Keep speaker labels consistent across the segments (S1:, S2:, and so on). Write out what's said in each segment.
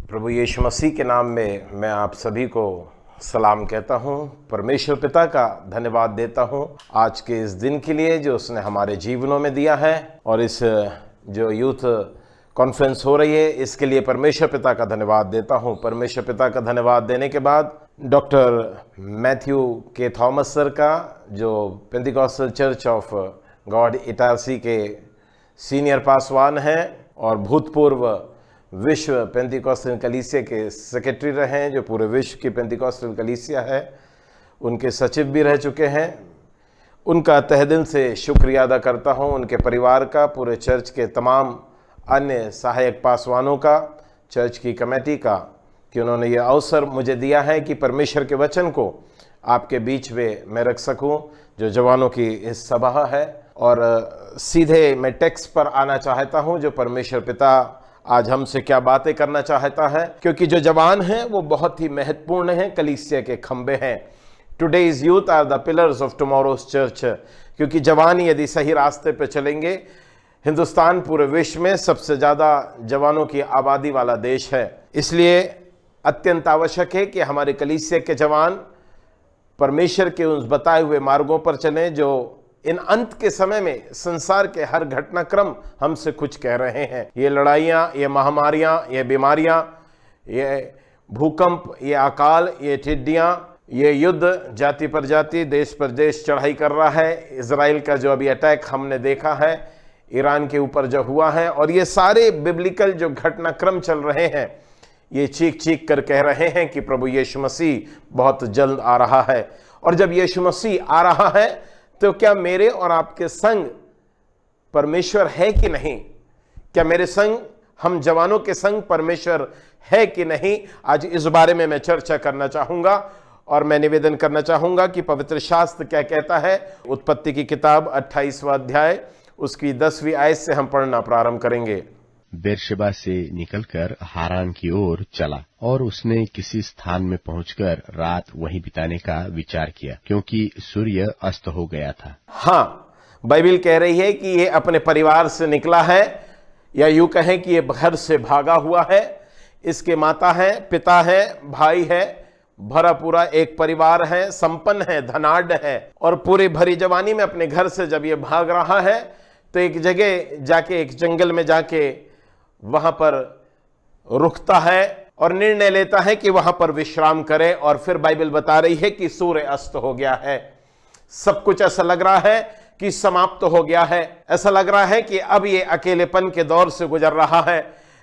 S1: प्रभु यीशु मसीह के नाम में मैं आप सभी को सलाम कहता हूँ। परमेश्वर पिता का धन्यवाद देता हूँ आज के इस दिन के लिए जो उसने हमारे जीवनों में दिया है, और इस जो यूथ कॉन्फ्रेंस हो रही है इसके लिए परमेश्वर पिता का धन्यवाद देता हूँ। परमेश्वर पिता का धन्यवाद देने के बाद डॉक्टर मैथ्यू के थॉमस सर का, जो Pentecostal church of God Itarsi के सीनियर पासवान हैं और भूतपूर्व विश्व पेंटिकॉस्टल कलीसिया के सेक्रेटरी रहे हैं, जो पूरे विश्व की पेंटिकॉस्टल कलीसिया है उनके सचिव भी रह चुके हैं। उनका तहे दिल से शुक्रिया अदा करता हूं, उनके परिवार का, पूरे चर्च के तमाम अन्य सहायक पासवानों का, चर्च की कमेटी का, कि उन्होंने ये अवसर मुझे दिया है कि परमेश्वर के वचन को आपके बीच में मैं रख सकूं, जो जवानों की इस सभा है। और सीधे मैं टेक्स्ट पर आना चाहता हूं, जो परमेश्वर पिता आज हमसे क्या बातें करना चाहता है, क्योंकि जो जवान हैं वो बहुत ही महत्वपूर्ण हैं, कलीसिया के खंबे हैं। Today's youth are the pillars of tomorrow's church, क्योंकि जवान यदि सही रास्ते पे चलेंगे, हिंदुस्तान पूरे विश्व में सबसे ज़्यादा जवानों की आबादी वाला देश है। इसलिए अत्यंत आवश्यक है कि हमारे कलीसिया के जवान परमेश्वर के उन बताए हुए मार्गों पर चलें, जो इन अंत के समय में संसार के हर घटनाक्रम हमसे कुछ कह रहे हैं। ये लड़ाइयाँ, ये महामारियाँ, ये बीमारियाँ, ये भूकंप, ये अकाल, ये टिड्डियाँ, ये युद्ध जाति पर जाति, देश पर देश चढ़ाई कर रहा है। इजराइल का जो अभी अटैक हमने देखा है, ईरान के ऊपर जो हुआ है, और ये सारे बिब्लिकल जो घटनाक्रम चल रहे हैं, ये चीख चीख कर कह रहे हैं कि प्रभु यीशु मसीह बहुत जल्द आ रहा है। और जब यीशु मसीह आ रहा है तो क्या मेरे और आपके संग परमेश्वर है कि नहीं? क्या मेरे संग, हम जवानों के संग परमेश्वर है कि नहीं? आज इस बारे में मैं चर्चा करना चाहूंगा, और मैं निवेदन करना चाहूंगा कि पवित्र शास्त्र क्या कहता है। उत्पत्ति की किताब 28वां अध्याय उसकी 10वीं आयत से हम पढ़ना प्रारंभ करेंगे।
S2: बेरशेबा से निकलकर हारान की ओर चला, और उसने किसी स्थान में पहुंचकर रात वहीं बिताने का विचार किया, क्योंकि सूर्य अस्त हो गया था।
S1: हाँ, बाइबल कह रही है कि ये अपने परिवार से निकला है, या यूं कहें कि ये घर से भागा हुआ है। इसके माता है, पिता है, भाई है, भरा पूरा एक परिवार है, संपन्न है, धनाढ्य है, और पूरी भरी जवानी में अपने घर से जब ये भाग रहा है तो एक जगह जाके, एक जंगल में जाके वहां पर रुकता है और निर्णय लेता है कि वहां पर विश्राम करे। और फिर बाइबल बता रही है कि सूर्य अस्त हो गया है। सब कुछ ऐसा लग रहा है कि समाप्त हो गया है। ऐसा लग रहा है कि अब ये अकेलेपन के दौर से गुजर रहा है।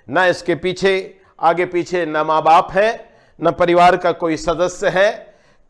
S1: न इसके पीछे, आगे पीछे न माँ बाप है, न परिवार का कोई सदस्य है,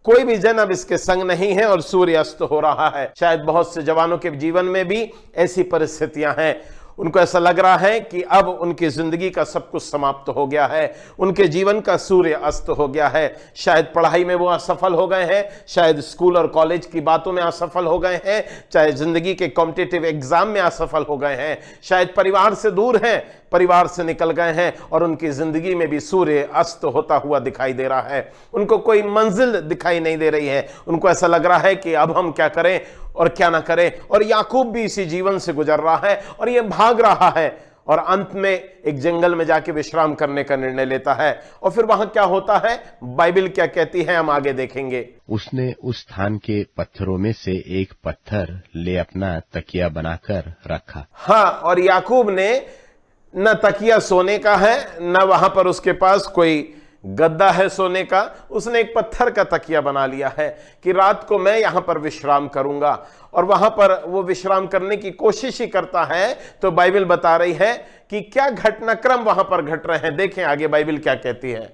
S1: कोई भी जन अब इसके संग नहीं है, और सूर्य अस्त हो रहा है। शायद बहुत से जवानों के जीवन में भी ऐसी परिस्थितियां हैं। उनको ऐसा लग रहा है कि अब उनकी जिंदगी का सब कुछ समाप्त हो गया है, उनके जीवन का सूर्य अस्त हो गया है। शायद पढ़ाई में वो असफल हो गए हैं, शायद स्कूल और कॉलेज की बातों में असफल हो गए हैं, चाहे जिंदगी के कॉम्पिटिटिव एग्जाम में असफल हो गए हैं, शायद परिवार से दूर हैं, परिवार से निकल गए हैं, और उनकी जिंदगी में भी सूर्य अस्त होता हुआ दिखाई दे रहा है। उनको कोई मंजिल दिखाई नहीं दे रही है। उनको ऐसा लग रहा है कि अब हम क्या करें और क्या ना करें। और याकूब भी इसी जीवन से गुजर रहा है, और ये भाग रहा है, और अंत में एक जंगल में जाके विश्राम करने का निर्णय लेता है। और फिर वहां क्या होता है, बाइबल क्या कहती है, हम आगे देखेंगे।
S2: उसने उस स्थान के पत्थरों में से एक पत्थर ले अपना तकिया बनाकर रखा।
S1: हाँ, और याकूब ने न तकिया सोने का है, न वहां पर उसके पास कोई गद्दा है सोने का। उसने एक पत्थर का तकिया बना लिया है कि रात को मैं यहां पर विश्राम करूंगा, और वहां पर वो विश्राम करने की कोशिश ही करता है। तो बाइबल बता रही है कि क्या घटनाक्रम वहां पर घट रहे हैं। देखें आगे बाइबल क्या कहती है।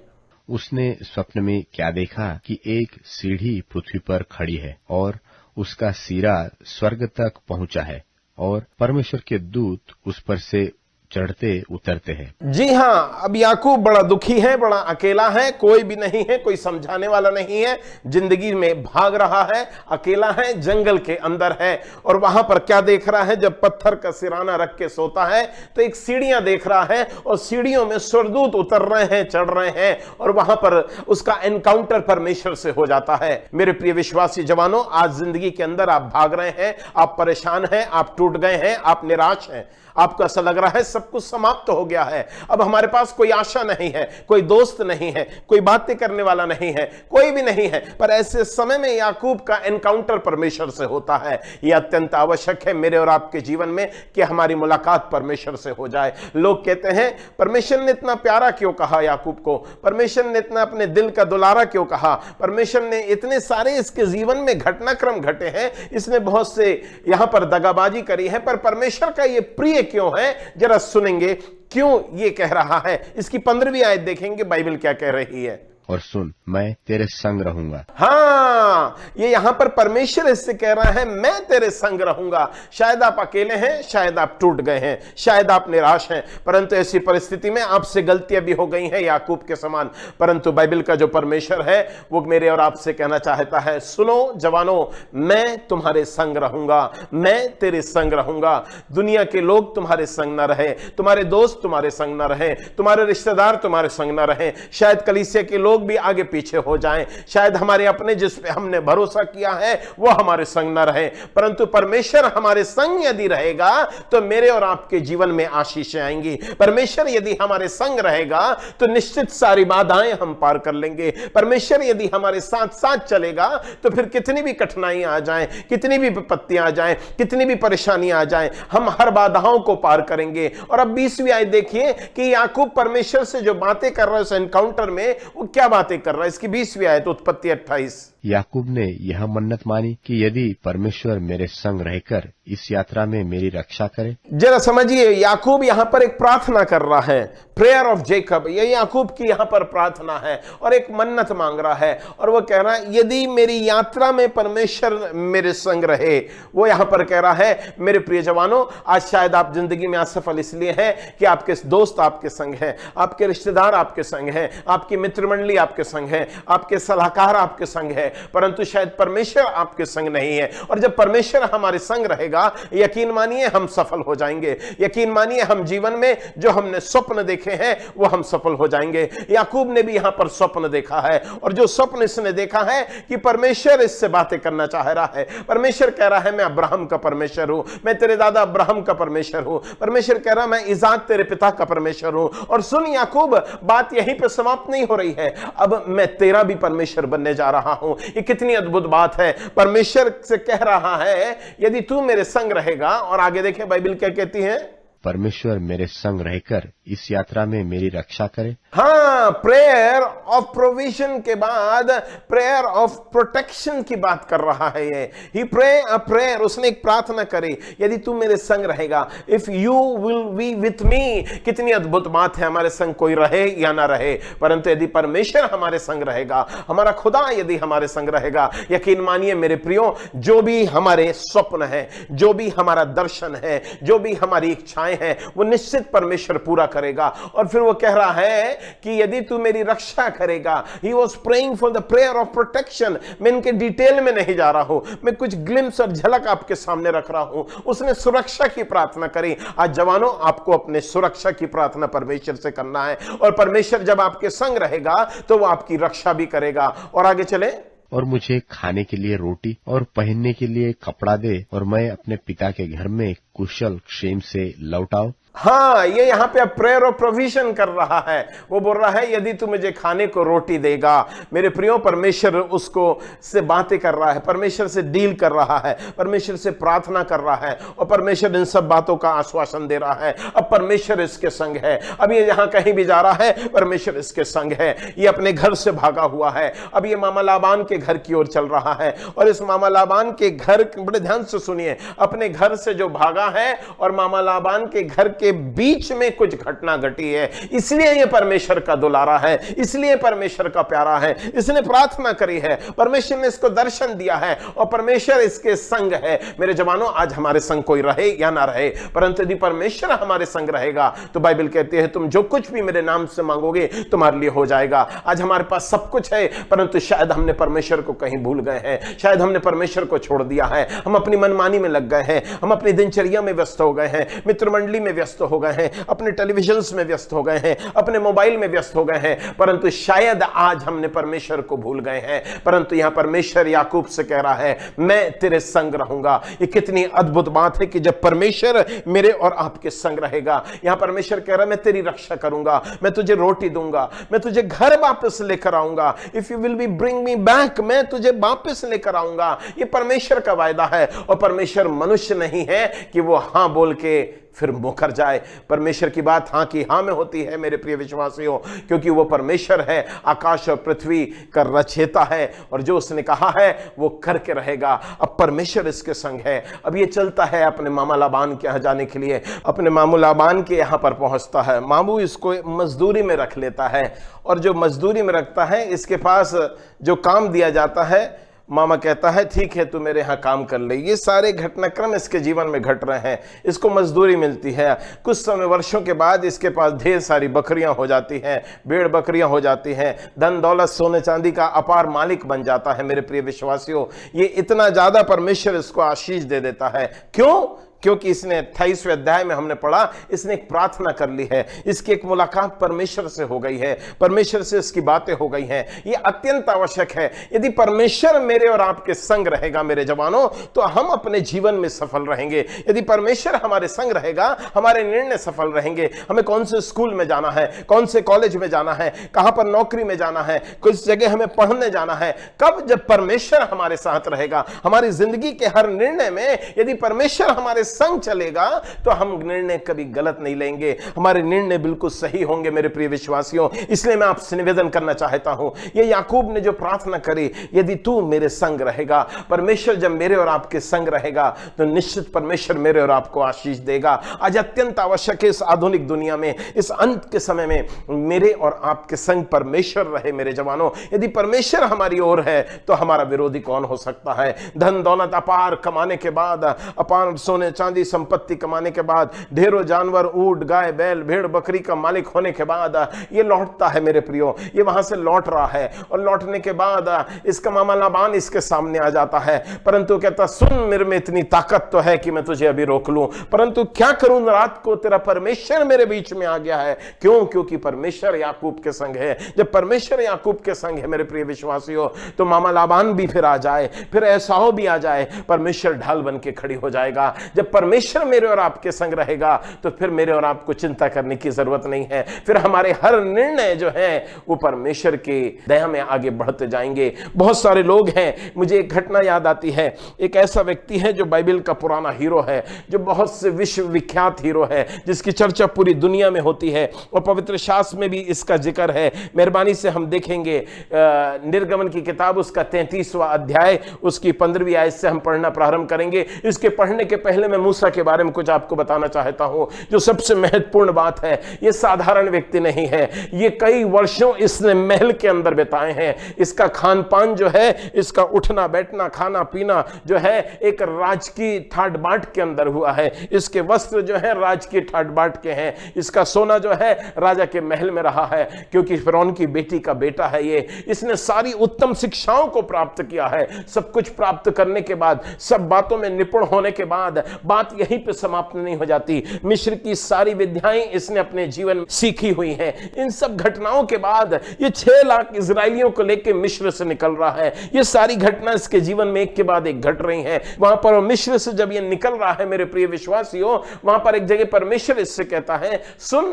S2: उसने स्वप्न में क्या देखा कि एक सीढ़ी पृथ्वी पर खड़ी है, और उसका सिरा स्वर्ग तक पहुंचा है, और परमेश्वर के दूत उस पर से चढ़ते उतरते हैं।
S1: जी हाँ, अब याकूब बड़ा दुखी है, बड़ा अकेला है, कोई भी नहीं है, कोई समझाने वाला नहीं है, जिंदगी में भाग रहा है, अकेला है, जंगल के अंदर है। और वहां पर क्या देख रहा है, जब पत्थर का सिराना रख के सोता है तो एक सीढ़ियां देख रहा है, और सीढ़ियों में स्वर्गदूत उतर रहे हैं, चढ़ रहे हैं, और वहां पर उसका एनकाउंटर परमेश्वर से हो जाता है। मेरे प्रिय विश्वासी जवानों, आज जिंदगी के अंदर आप भाग रहे हैं, आप परेशान हैं, आप टूट गए हैं, आप निराश हैं, आपको ऐसा लग रहा है सब कुछ समाप्त हो गया है, अब हमारे पास कोई आशा नहीं है, कोई दोस्त नहीं है, कोई बातें करने वाला नहीं है, कोई भी नहीं है। पर ऐसे समय में याकूब का एनकाउंटर परमेश्वर से होता है। यह अत्यंत आवश्यक है मेरे और आपके जीवन में कि हमारी मुलाकात परमेश्वर से हो जाए। लोग कहते हैं परमेश्वर ने इतना प्यारा क्यों कहा याकूब को, परमेश्वर ने इतना अपने दिल का दुलारा क्यों कहा, परमेश्वर ने इतने सारे इसके जीवन में घटनाक्रम घटे हैं, इसने बहुत से यहां पर दगाबाजी करी है, पर परमेश्वर का ये प्रिय क्यों है? जरा सुनेंगे क्यों ये कह रहा है। इसकी 15वीं आयत देखेंगे बाइबल क्या कह रही है।
S2: और सुन, मैं तेरे संग रहूंगा।
S1: हाँ, ये यहां पर परमेश्वर इससे कह रहा है मैं तेरे संग रहूंगा। शायद आप अकेले हैं, शायद आप टूट गए हैं, शायद आप निराश हैं, परंतु ऐसी परिस्थिति में आपसे गलतियां भी हो गई हैं याकूब के समान, परंतु बाइबल का जो परमेश्वर है वो मेरे और आपसे कहना चाहता है, सुनो जवानों, मैं तुम्हारे संग रहूंगा, मैं तेरे संग रहूंगा। दुनिया के लोग तुम्हारे संग न रहे, तुम्हारे दोस्त तुम्हारे संग न रहे, तुम्हारे रिश्तेदार तुम्हारे संग न रहे, शायद कलीसिया के लोग भी आगे पीछे हो जाएं, शायद हमारे अपने जिस पे हमने भरोसा किया है वो हमारे संग न रहे, परंतु परमेश्वर हमारे संग यदि रहेगा तो मेरे और आपके जीवन में आशीषें आएंगी। परमेश्वर यदि हमारे संग रहेगा तो निश्चित सारी बाधाएं हम पार कर लेंगे। परमेश्वर यदि हमारे साथ साथ चलेगा तो फिर कितनी भी कठिनाइयां आ जाएं, कितनी भी विपत्तियां आ जाएं, कितनी भी परेशानियां आ जाएं, हम हर बाधाओं को पार करेंगे। और अब 20वीं आयत देखिए कि याकूब परमेश्वर से जो बातें कर रहा है उस एनकाउंटर में, वो क्या बातें कर रहा है। इसकी 20वीं आयत उत्पत्ति 28।
S2: याकूब ने यह मन्नत मानी कि यदि परमेश्वर मेरे संग रहकर इस यात्रा में मेरी रक्षा करे।
S1: जरा समझिए, याकूब यहां पर एक प्रार्थना कर रहा है, प्रेयर ऑफ जेकब। ये याकूब की यहां पर प्रार्थना है और एक मन्नत मांग रहा है, और वो कह रहा है यदि मेरी यात्रा में परमेश्वर मेरे संग रहे। वो यहां पर कह रहा है मेरे प्रिय जवानों, आज शायद आप जिंदगी में असफल इसलिए हैं कि आपके दोस्त आपके संग हैं, आपके रिश्तेदार आपके संग हैं, आपकी मित्र मंडली आपके संग है, आपके सलाहकार आपके संग है, परंतु शायद परमेश्वर आपके संग नहीं है। और जब परमेश्वर हमारे संग रहेगा, यकीन मानिए हम सफल हो जाएंगे। यकीन मानिए हम जीवन में जो हमने स्वप्न देखे हैं वो हम सफल हो जाएंगे। याकूब ने भी यहां पर स्वप्न देखा है, और जो स्वप्न इसने देखा है कि परमेश्वर इससे बातें करना चाह रहा है। परमेश्वर कह रहा है मैं अब्राहम का परमेश्वर हूं, मैं तेरे दादा अब्राहम का परमेश्वर हूं। परमेश्वर कह रहा है मैं इसाक तेरे पिता का परमेश्वर हूं। और सुन याकूब, बात यहीं पे समाप्त नहीं हो रही है, अब मैं तेरा भी परमेश्वर बनने जा रहा हूं। ये कितनी अद्भुत बात है। परमेश्वर से कह रहा है यदि तू मेरे संग रहेगा, और आगे देखें बाइबल क्या कहती है,
S2: परमेश्वर मेरे संग रहकर इस यात्रा में मेरी रक्षा करे।
S1: हाँ, प्रेयर ऑफ प्रोविजन के बाद प्रेयर ऑफ प्रोटेक्शन की बात कर रहा है ये। ही प्रे अ प्रेयर, उसने एक प्रार्थना करी, यदि तू मेरे संग रहेगा, if you will be with me. कितनी अद्भुत बात है, हमारे संग कोई रहे या ना रहे, परंतु यदि परमेश्वर हमारे संग रहेगा, हमारा खुदा यदि हमारे संग रहेगा, यकीन मानिए मेरे प्रियो, जो भी हमारे स्वप्न है, जो भी हमारा दर्शन है, जो भी हमारी इच्छाएं है, वो निश्चित परमेश्वर पूरा करेगा। और फिर वो कह रहा है कि यदि तू मेरी रक्षा करेगा। He was praying for the prayer of protection. मैं इनके डिटेल में नहीं जा रहा हूं, मैं कुछ ग्लिम्स और झलक आपके सामने रख रहा हूं। उसने सुरक्षा की प्रार्थना करी। आज जवानों, आपको अपने सुरक्षा की प्रार्थना परमेश्वर से करना है, और परमेश्वर जब आपके संग रहेगा तो वो आपकी रक्षा भी करेगा। और आगे चले,
S2: और मुझे खाने के लिए रोटी और पहनने के लिए कपड़ा दे, और मैं अपने पिता के घर में कुशल क्षेम से लौट आऊं।
S1: हाँ, ये यहां पे अब प्रेयर ऑफ प्रोविजन कर रहा है। वो बोल रहा है यदि तू मुझे खाने को रोटी देगा। मेरे प्रियो, परमेश्वर उसको से बातें कर रहा है, परमेश्वर से डील कर रहा है, परमेश्वर से प्रार्थना कर रहा है, और परमेश्वर इन सब बातों का आश्वासन दे रहा है। अब परमेश्वर इसके संग है। अब ये यहां कहीं भी जा रहा है, परमेश्वर इसके संग है। ये अपने घर से भागा हुआ है, अब ये मामा लाबान के घर की ओर चल रहा है, और इस मामा लाबान के घर, बड़े ध्यान से सुनिए, अपने घर से जो भागा है और मामा लाबान के घर के बीच में कुछ घटना घटी है, इसलिए यह परमेश्वर का दुलारा है, इसलिए परमेश्वर का प्यारा है। इसने प्रार्थना करी है, परमेश्वर ने इसको दर्शन दिया है, और परमेश्वर इसके संग है। मेरे जवानों, आज हमारे संग कोई रहे या ना रहे, परंतु यदि परमेश्वर हमारे संग रहेगा तो बाइबल कहती है तुम जो कुछ भी मेरे नाम से मांगोगे तुम्हारे लिए हो जाएगा। आज हमारे पास सब कुछ है, परंतु शायद हमने परमेश्वर को कहीं भूल गए हैं, शायद हमने परमेश्वर को छोड़ दिया है, हम अपनी मनमानी में लग गए हैं, हम अपनी दिनचर्या में व्यस्त हो गए हैं, मित्र मंडली में व्यस्त व्यस्त हो गए हैं, अपने टेलीविजन्स में व्यस्त हो गए हैं, अपने मोबाइल में व्यस्त हो गए हैं, परंतु शायद आज हमने परमेश्वर को भूल गए हैं। परंतु यहां परमेश्वर याकूब से कह रहा है, मैं तेरे संग रहूंगा। ये कितनी अद्भुत बात है कि जब परमेश्वर मेरे और आपके संग रहेगा। यहां परमेश्वर कह रहा है, मैं तेरी रक्षा करूंगा, मैं तुझे रोटी दूंगा, मैं तुझे घर वापस लेकर आऊंगा। If you will be bring me back, मैं तुझे वापस लेकर आऊंगा। ये परमेश्वर का वायदा है। और परमेश्वर मनुष्य नहीं है कि वो हां बोल के फिर मुकर जाए। परमेश्वर की बात हां की हां में होती है मेरे प्रिय विश्वासियों, क्योंकि वो परमेश्वर है, आकाश और पृथ्वी का रचयिता है, और जो उसने कहा है वो करके रहेगा। अब परमेश्वर इसके संग है। अब ये चलता है अपने मामा लाबान के यहां जाने के लिए, अपने मामू लाबान के यहां पर पहुंचता है। मामू इसको मजदूरी में रख लेता है, और जो मजदूरी में रखता है, इसके पास जो काम दिया जाता है, मामा कहता है ठीक है तू मेरे यहाँ काम कर ले। ये सारे घटनाक्रम इसके जीवन में घट रहे हैं। इसको मजदूरी मिलती है। कुछ समय वर्षों के बाद इसके पास ढेर सारी बकरियां हो जाती हैं, भेड़ बकरियां हो जाती हैं, धन दौलत सोने चांदी का अपार मालिक बन जाता है। मेरे प्रिय विश्वासियों, ये इतना ज्यादा परमेश्वर इसको आशीष दे देता है। क्यों? क्योंकि इसने 28वें अध्याय में हमने पढ़ा, इसने एक प्रार्थना कर ली है, इसकी एक मुलाकात परमेश्वर से हो गई है, परमेश्वर से इसकी बातें हो गई हैं। ये अत्यंत आवश्यक है। यदि परमेश्वर मेरे और आपके संग रहेगा मेरे जवानों, तो हम अपने जीवन में सफल रहेंगे। यदि परमेश्वर हमारे संग रहेगा, हमारे निर्णय सफल रहेंगे। हमें कौन से स्कूल में जाना है, कौन से कॉलेज में जाना है, कहां पर नौकरी में जाना है, किस जगह हमें पढ़ने जाना है, कब जब परमेश्वर हमारे साथ रहेगा। हमारी जिंदगी के हर निर्णय में यदि परमेश्वर हमारे संग चलेगा तो हम निर्णय कभी गलत नहीं लेंगे, हमारे निर्णय बिल्कुल सही होंगे मेरे प्रिय विश्वासियों। इसलिए मैं आपसे निवेदन करना चाहता हूं, ये याकूब ने जो प्रार्थना करी, यदि तू मेरे संग रहेगा, परमेश्वर जब मेरे और आपके संग रहेगा तो निश्चित परमेश्वर मेरे और आपको आशीष देगा। आज अत्यंत आवश्यक है इस आधुनिक दुनिया में, इस अंत के समय में मेरे और आपके संग परमेश्वर रहे मेरे जवानों। यदि परमेश्वर हमारी ओर है तो हमारा विरोधी कौन हो सकता है। धन दौलत अपार कमाने के बाद, अपार सोने चांदी संपत्ति कमाने के बाद, ढेरों जानवर, ऊंट, गाय, बैल, भेड़ बकरी का मालिक होने के बाद ये लौटता है मेरे प्रियो, ये वहां से लौट रहा है, और लौटने के बाद इसका मामा लाबान इसके सामने आ जाता है, परंतु कहता सुन, मेरे में इतनी ताकत तो है कि मैं तुझे अभी रोक लूं, परंतु क्या करूं, रात को तेरा परमेश्वर मेरे बीच में आ गया है। क्यों? क्योंकि परमेश्वर याकूब के संग है। जब परमेश्वर याकूब के संग है मेरे प्रिय विश्वासियों, तो मामा लाबान भी फिर आ जाए, फिर एसाव भी आ जाए, परमेश्वर ढाल बन के खड़ी हो जाएगा। जब परमेश्वर मेरे और आपके संग रहेगा तो फिर मेरे और आपको चिंता करने की जरूरत नहीं है। फिर हमारे हर निर्णय जो है वो परमेश्वर की दया में आगे बढ़ते जाएंगे। बहुत सारे लोग हैं, मुझे एक घटना याद आती है। एक ऐसा व्यक्ति है जो बाइबल का पुराना हीरो है, जो बहुत से विश्व विख्यात हीरो है, जिसकी चर्चा पूरी दुनिया में होती है, और पवित्र शास्त्र में भी इसका जिक्र है। मेहरबानी से हम देखेंगे निर्गमन की किताब, उसका 33वां अध्याय, उसकी 15वीं आयत से हम पढ़ना प्रारंभ करेंगे। इसके पढ़ने के पहले मैं मूसा के बारे में कुछ आपको बताना चाहता हूं, जो सबसे महत्वपूर्ण बात है। यह साधारण व्यक्ति नहीं है, ये कई वर्षों इसने महल के अंदर बिताए हैं। इसका खान पान जो है, इसका उठना बैठना खाना पीना जो है, एक राजकीय ठाट बाट के अंदर हुआ है। इसके वस्त्र जो है राजकीय ठाट बाट के हैं। इसका सोना जो है राजा के महल में रहा है, क्योंकि फिरौन की बेटी का बेटा है ये। इसने सारी उत्तम शिक्षाओं को प्राप्त किया है। सब कुछ प्राप्त करने के बाद, सब बातों में निपुण होने के बाद, बात यहीं पे समाप्त नहीं हो जाती। मिस्र की सारी विद्याएं इसने अपने जीवन में सीखी हुई हैं। इन सब घटनाओं के बाद ये 6 लाख इजरायलियों को लेकर मिस्र से निकल रहा है। ये सारी घटना इसके जीवन में एक के बाद एक घट रही हैं। वहां पर मिस्र से जब ये निकल रहा है मेरे प्रिय विश्वासियों, वहां पर एक जगह परमेश्वर इससे कहता है, सुन,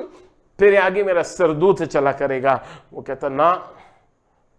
S1: तेरे आगे मेरा सरदूत चला करेगा। वो कहता ना,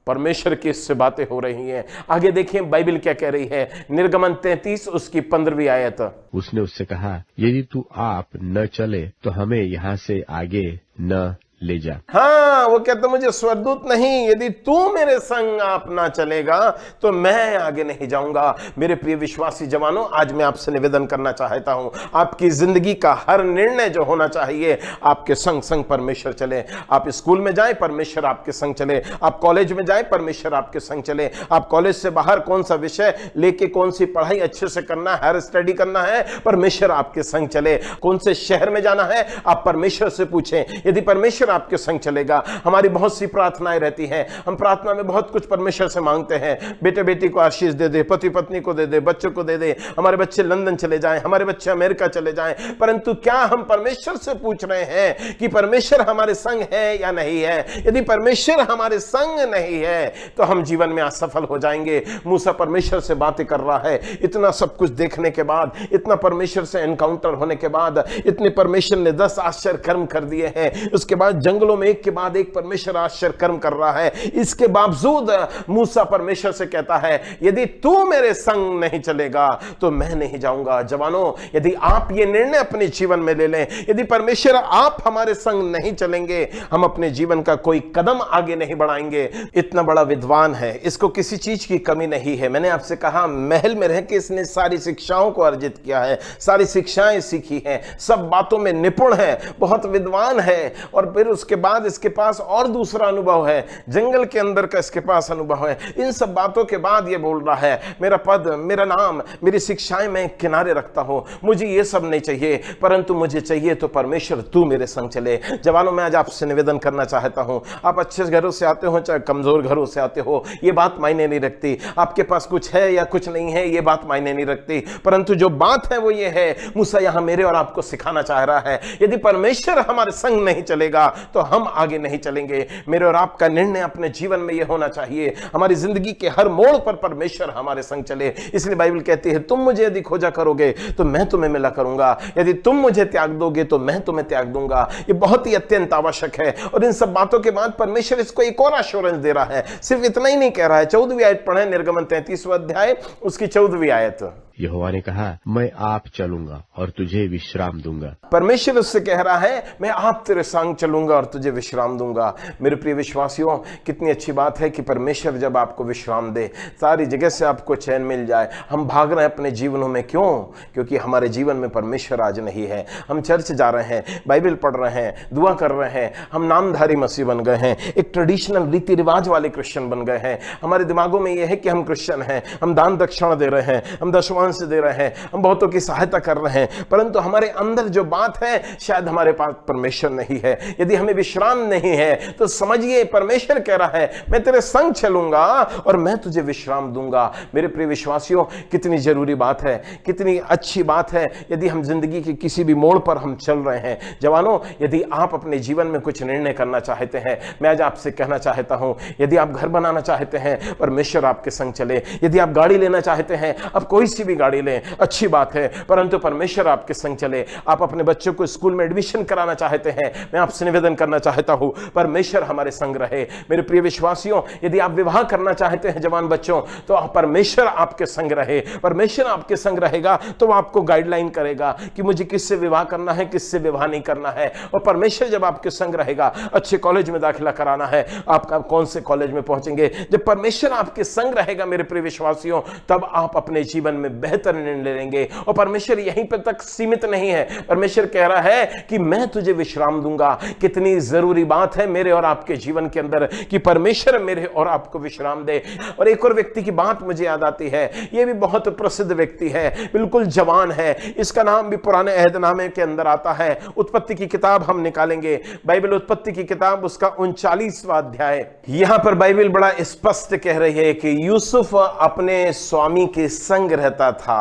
S1: परमेश्वर की इससे बातें हो रही हैं। आगे देखें बाइबल क्या कह रही है, निर्गमन 33 उसकी 15वीं आयत।
S2: उसने उससे कहा, यदि तू आप न चले तो हमें यहाँ से आगे न ले जा।
S1: हाँ, वो कहता मुझे स्वरदूत नहीं, यदि तू मेरे संग आप ना चलेगा तो मैं आगे नहीं जाऊंगा। मेरे प्रिय विश्वासी जवानों, आज मैं आपसे निवेदन करना चाहता हूं, आपकी जिंदगी का हर निर्णय जो होना चाहिए, आपके संग संग परमेश्वर चले। आप स्कूल में जाएं, परमेश्वर आपके संग चले। आप कॉलेज में जाएं, परमेश्वर आपके संग चले। आप कॉलेज से बाहर कौन सा विषय लेके कौन सी पढ़ाई अच्छे से करना है, हायर स्टडी करना है, परमेश्वर आपके संग चले। कौन से शहर में जाना है, आप परमेश्वर से पूछें। यदि परमेश्वर परमेश्वर आपके संग चलेगा। हमारी बहुत सी प्रार्थनाएं रहती हैं, हम प्रार्थना में बहुत कुछ परमेश्वर से मांगते हैं, बेटे बेटी को आशीष दे दे, पति पत्नी को दे दे, बच्चों को दे दे, हमारे बच्चे लंदन चले जाएं, हमारे बच्चे अमेरिका चले जाएं। परंतु क्या हम परमेश्वर से पूछ रहे हैं कि परमेश्वर हमारे संग है या नहीं है? यदि परमेश्वर हमारे संग नहीं है तो हम जीवन में असफल हो जाएंगे। मूसा परमेश्वर से बातें कर रहा है, इतना सब कुछ देखने के बाद, इतना परमेश्वर से एनकाउंटर होने के बाद, इतने परमेश्वर ने 10 आश्चर्य कर्म कर दिए हैं, उसके बाद जंगलों में एक के बाद एक परमेश्वर आश्चर्य कर्म कर रहा है। इसके बावजूद मूसा परमेश्वर से कहता है, यदि तू मेरे संग नहीं चलेगा तो मैं नहीं जाऊंगा। जवानों, यदि आप ये निर्णय अपने जीवन में ले लें, यदि परमेश्वर आप हमारे संग नहीं चलेंगे, हम अपने जीवन का कोई कदम आगे नहीं बढ़ाएंगे। इतना बड़ा विद्वान है, इसको किसी चीज की कमी नहीं है। मैंने आपसे कहा, महल में रह के इसने सारी शिक्षाओं को अर्जित किया है, सारी शिक्षाएं सीखी हैं, सब बातों में निपुण है, बहुत विद्वान है। और फिर उसके बाद इसके पास और दूसरा अनुभव है, जंगल के अंदर का इसके पास अनुभव है। इन सब बातों के बाद ये बोल रहा है, मेरा पद, मेरा नाम, मेरी शिक्षाएं मैं किनारे रखता हूं, मुझे ये सब नहीं चाहिए, परंतु मुझे चाहिए तो परमेश्वर तू मेरे संग चले। जवानों, मैं आज आपसे निवेदन करना चाहता हूं, आप अच्छे घरों से आते हो चाहे कमजोर घरों से आते हो, ये बात मायने नहीं रखती। आपके पास कुछ है या कुछ नहीं है, ये बात मायने नहीं रखती। परंतु जो बात है वो ये है, मूसा यहां मेरे और आपको सिखाना चाह रहा है, यदि परमेश्वर हमारे संग नहीं चलेगा तो हम आगे नहीं चलेंगे। मेरे और आपका निर्णय अपने जीवन में यह होना चाहिए, हमारी जिंदगी के हर मोड़ पर परमेश्वर हमारे संग चले। इसलिए बाइबल कहती है, तुम मुझे यदि खोजा करोगे तो मैं तुम्हें मिला करूंगा, यदि तुम मुझे त्याग दोगे तो मैं तुम्हें त्याग दूंगा। ये बहुत ही अत्यंत आवश्यक है। और इन सब बातों के बाद परमेश्वर इसको एक और एश्योरेंस दे रहा है, सिर्फ इतना ही नहीं कह रहा है। 14वीं आयत पढ़े, निर्गमन 33वां अध्याय उसकी 14वीं आयत।
S2: यहोवा ने कहा, मैं आप चलूंगा और तुझे विश्राम दूंगा।
S1: परमेश्वर उससे कह रहा है, मैं आप तेरे संग चलूंगा और तुझे विश्राम दूंगा। मेरे प्रिय विश्वासियों, कितनी अच्छी बात है कि परमेश्वर जब आपको विश्राम दे, सारी जगह से आपको चैन मिल जाए। हम भाग रहे हैं अपने जीवनों में, क्यों? क्योंकि हमारे जीवन में परमेश्वर आज नहीं है। हम चर्च जा रहे हैं, बाइबल पढ़ रहे हैं, दुआ कर रहे हैं, हम नामधारी मसीह बन गए हैं, एक ट्रेडिशनल रीति रिवाज वाले क्रिश्चियन बन गए हैं। हमारे दिमागों में यह है कि हम क्रिश्चियन हैं, हम दान दक्षिणा दे रहे हैं, हम दशवां से दे रहे हैं, हम बहुतों की सहायता कर रहे हैं, परंतु हमारे अंदर जो बात है, शायद हमारे पास परमेश्वर नहीं है। यदि हमें विश्राम नहीं है तो समझिए परमेश्वर कह रहा है, मैं तेरे संग चलूंगा और मैं तुझे विश्राम दूंगा। मेरे प्रिय विश्वासियों, कितनी जरूरी बात है, कितनी अच्छी बात है यदि हम जिंदगी के किसी भी मोड़ पर हम चल रहे हैं। जवानों, यदि आप अपने जीवन में कुछ निर्णय करना चाहते हैं, मैं आज आपसे कहना चाहता हूं, यदि आप घर बनाना चाहते हैं, परमेश्वर आपके संग चले। यदि आप गाड़ी लेना चाहते हैं, आप कोई सी भी गाड़ी लें, अच्छी बात है, परंतु परमेश्वर आपके संग चले। आप अपने बच्चों को स्कूल में एडमिशन कराना चाहते हैं, मैं आपसे निवेदन करना चाहता हूं, परमेश्वर हमारे संग रहे। मेरे प्रिय विश्वासियों, यदि आप विवाह करना चाहते हैं जवान बच्चों, तो परमेश्वर आपके संग रहे। परमेश्वर आपके संग रहेगा तो आपको गाइडलाइन करेगा कि मुझे किससे विवाह करना है, किससे विवाह नहीं करना है। और परमेश्वर जब आपके संग रहेगा, अच्छे कॉलेज में दाखिला कराना है, आपका कौन से कॉलेज में पहुंचेंगे, जब परमेश्वर आपके संग रहेगा मेरे प्रिय विश्वासियों, तब आप अपने जीवन में बेहतर निर्णय लेंगे। और परमेश्वर यहीं पर तक सीमित नहीं है, परमेश्वर कह रहा है कि मैं तुझे विश्राम दूंगा। कितनी जरूरी बात है मेरे और आपके जीवन के अंदर कि परमेश्वर मेरे और आपको विश्राम दे। और एक और व्यक्ति की बात मुझे याद आती है, यह भी बहुत प्रसिद्ध व्यक्ति है, बिल्कुल जवान है, इसका नाम भी पुराने अहदनामे के अंदर आता है। उत्पत्ति की किताब हम निकालेंगे, बाइबल उत्पत्ति की किताब उसका 39वां अध्याय। यहां पर बाइबल बड़ा स्पष्ट कह रही है कि यूसुफ अपने स्वामी के संग रहता था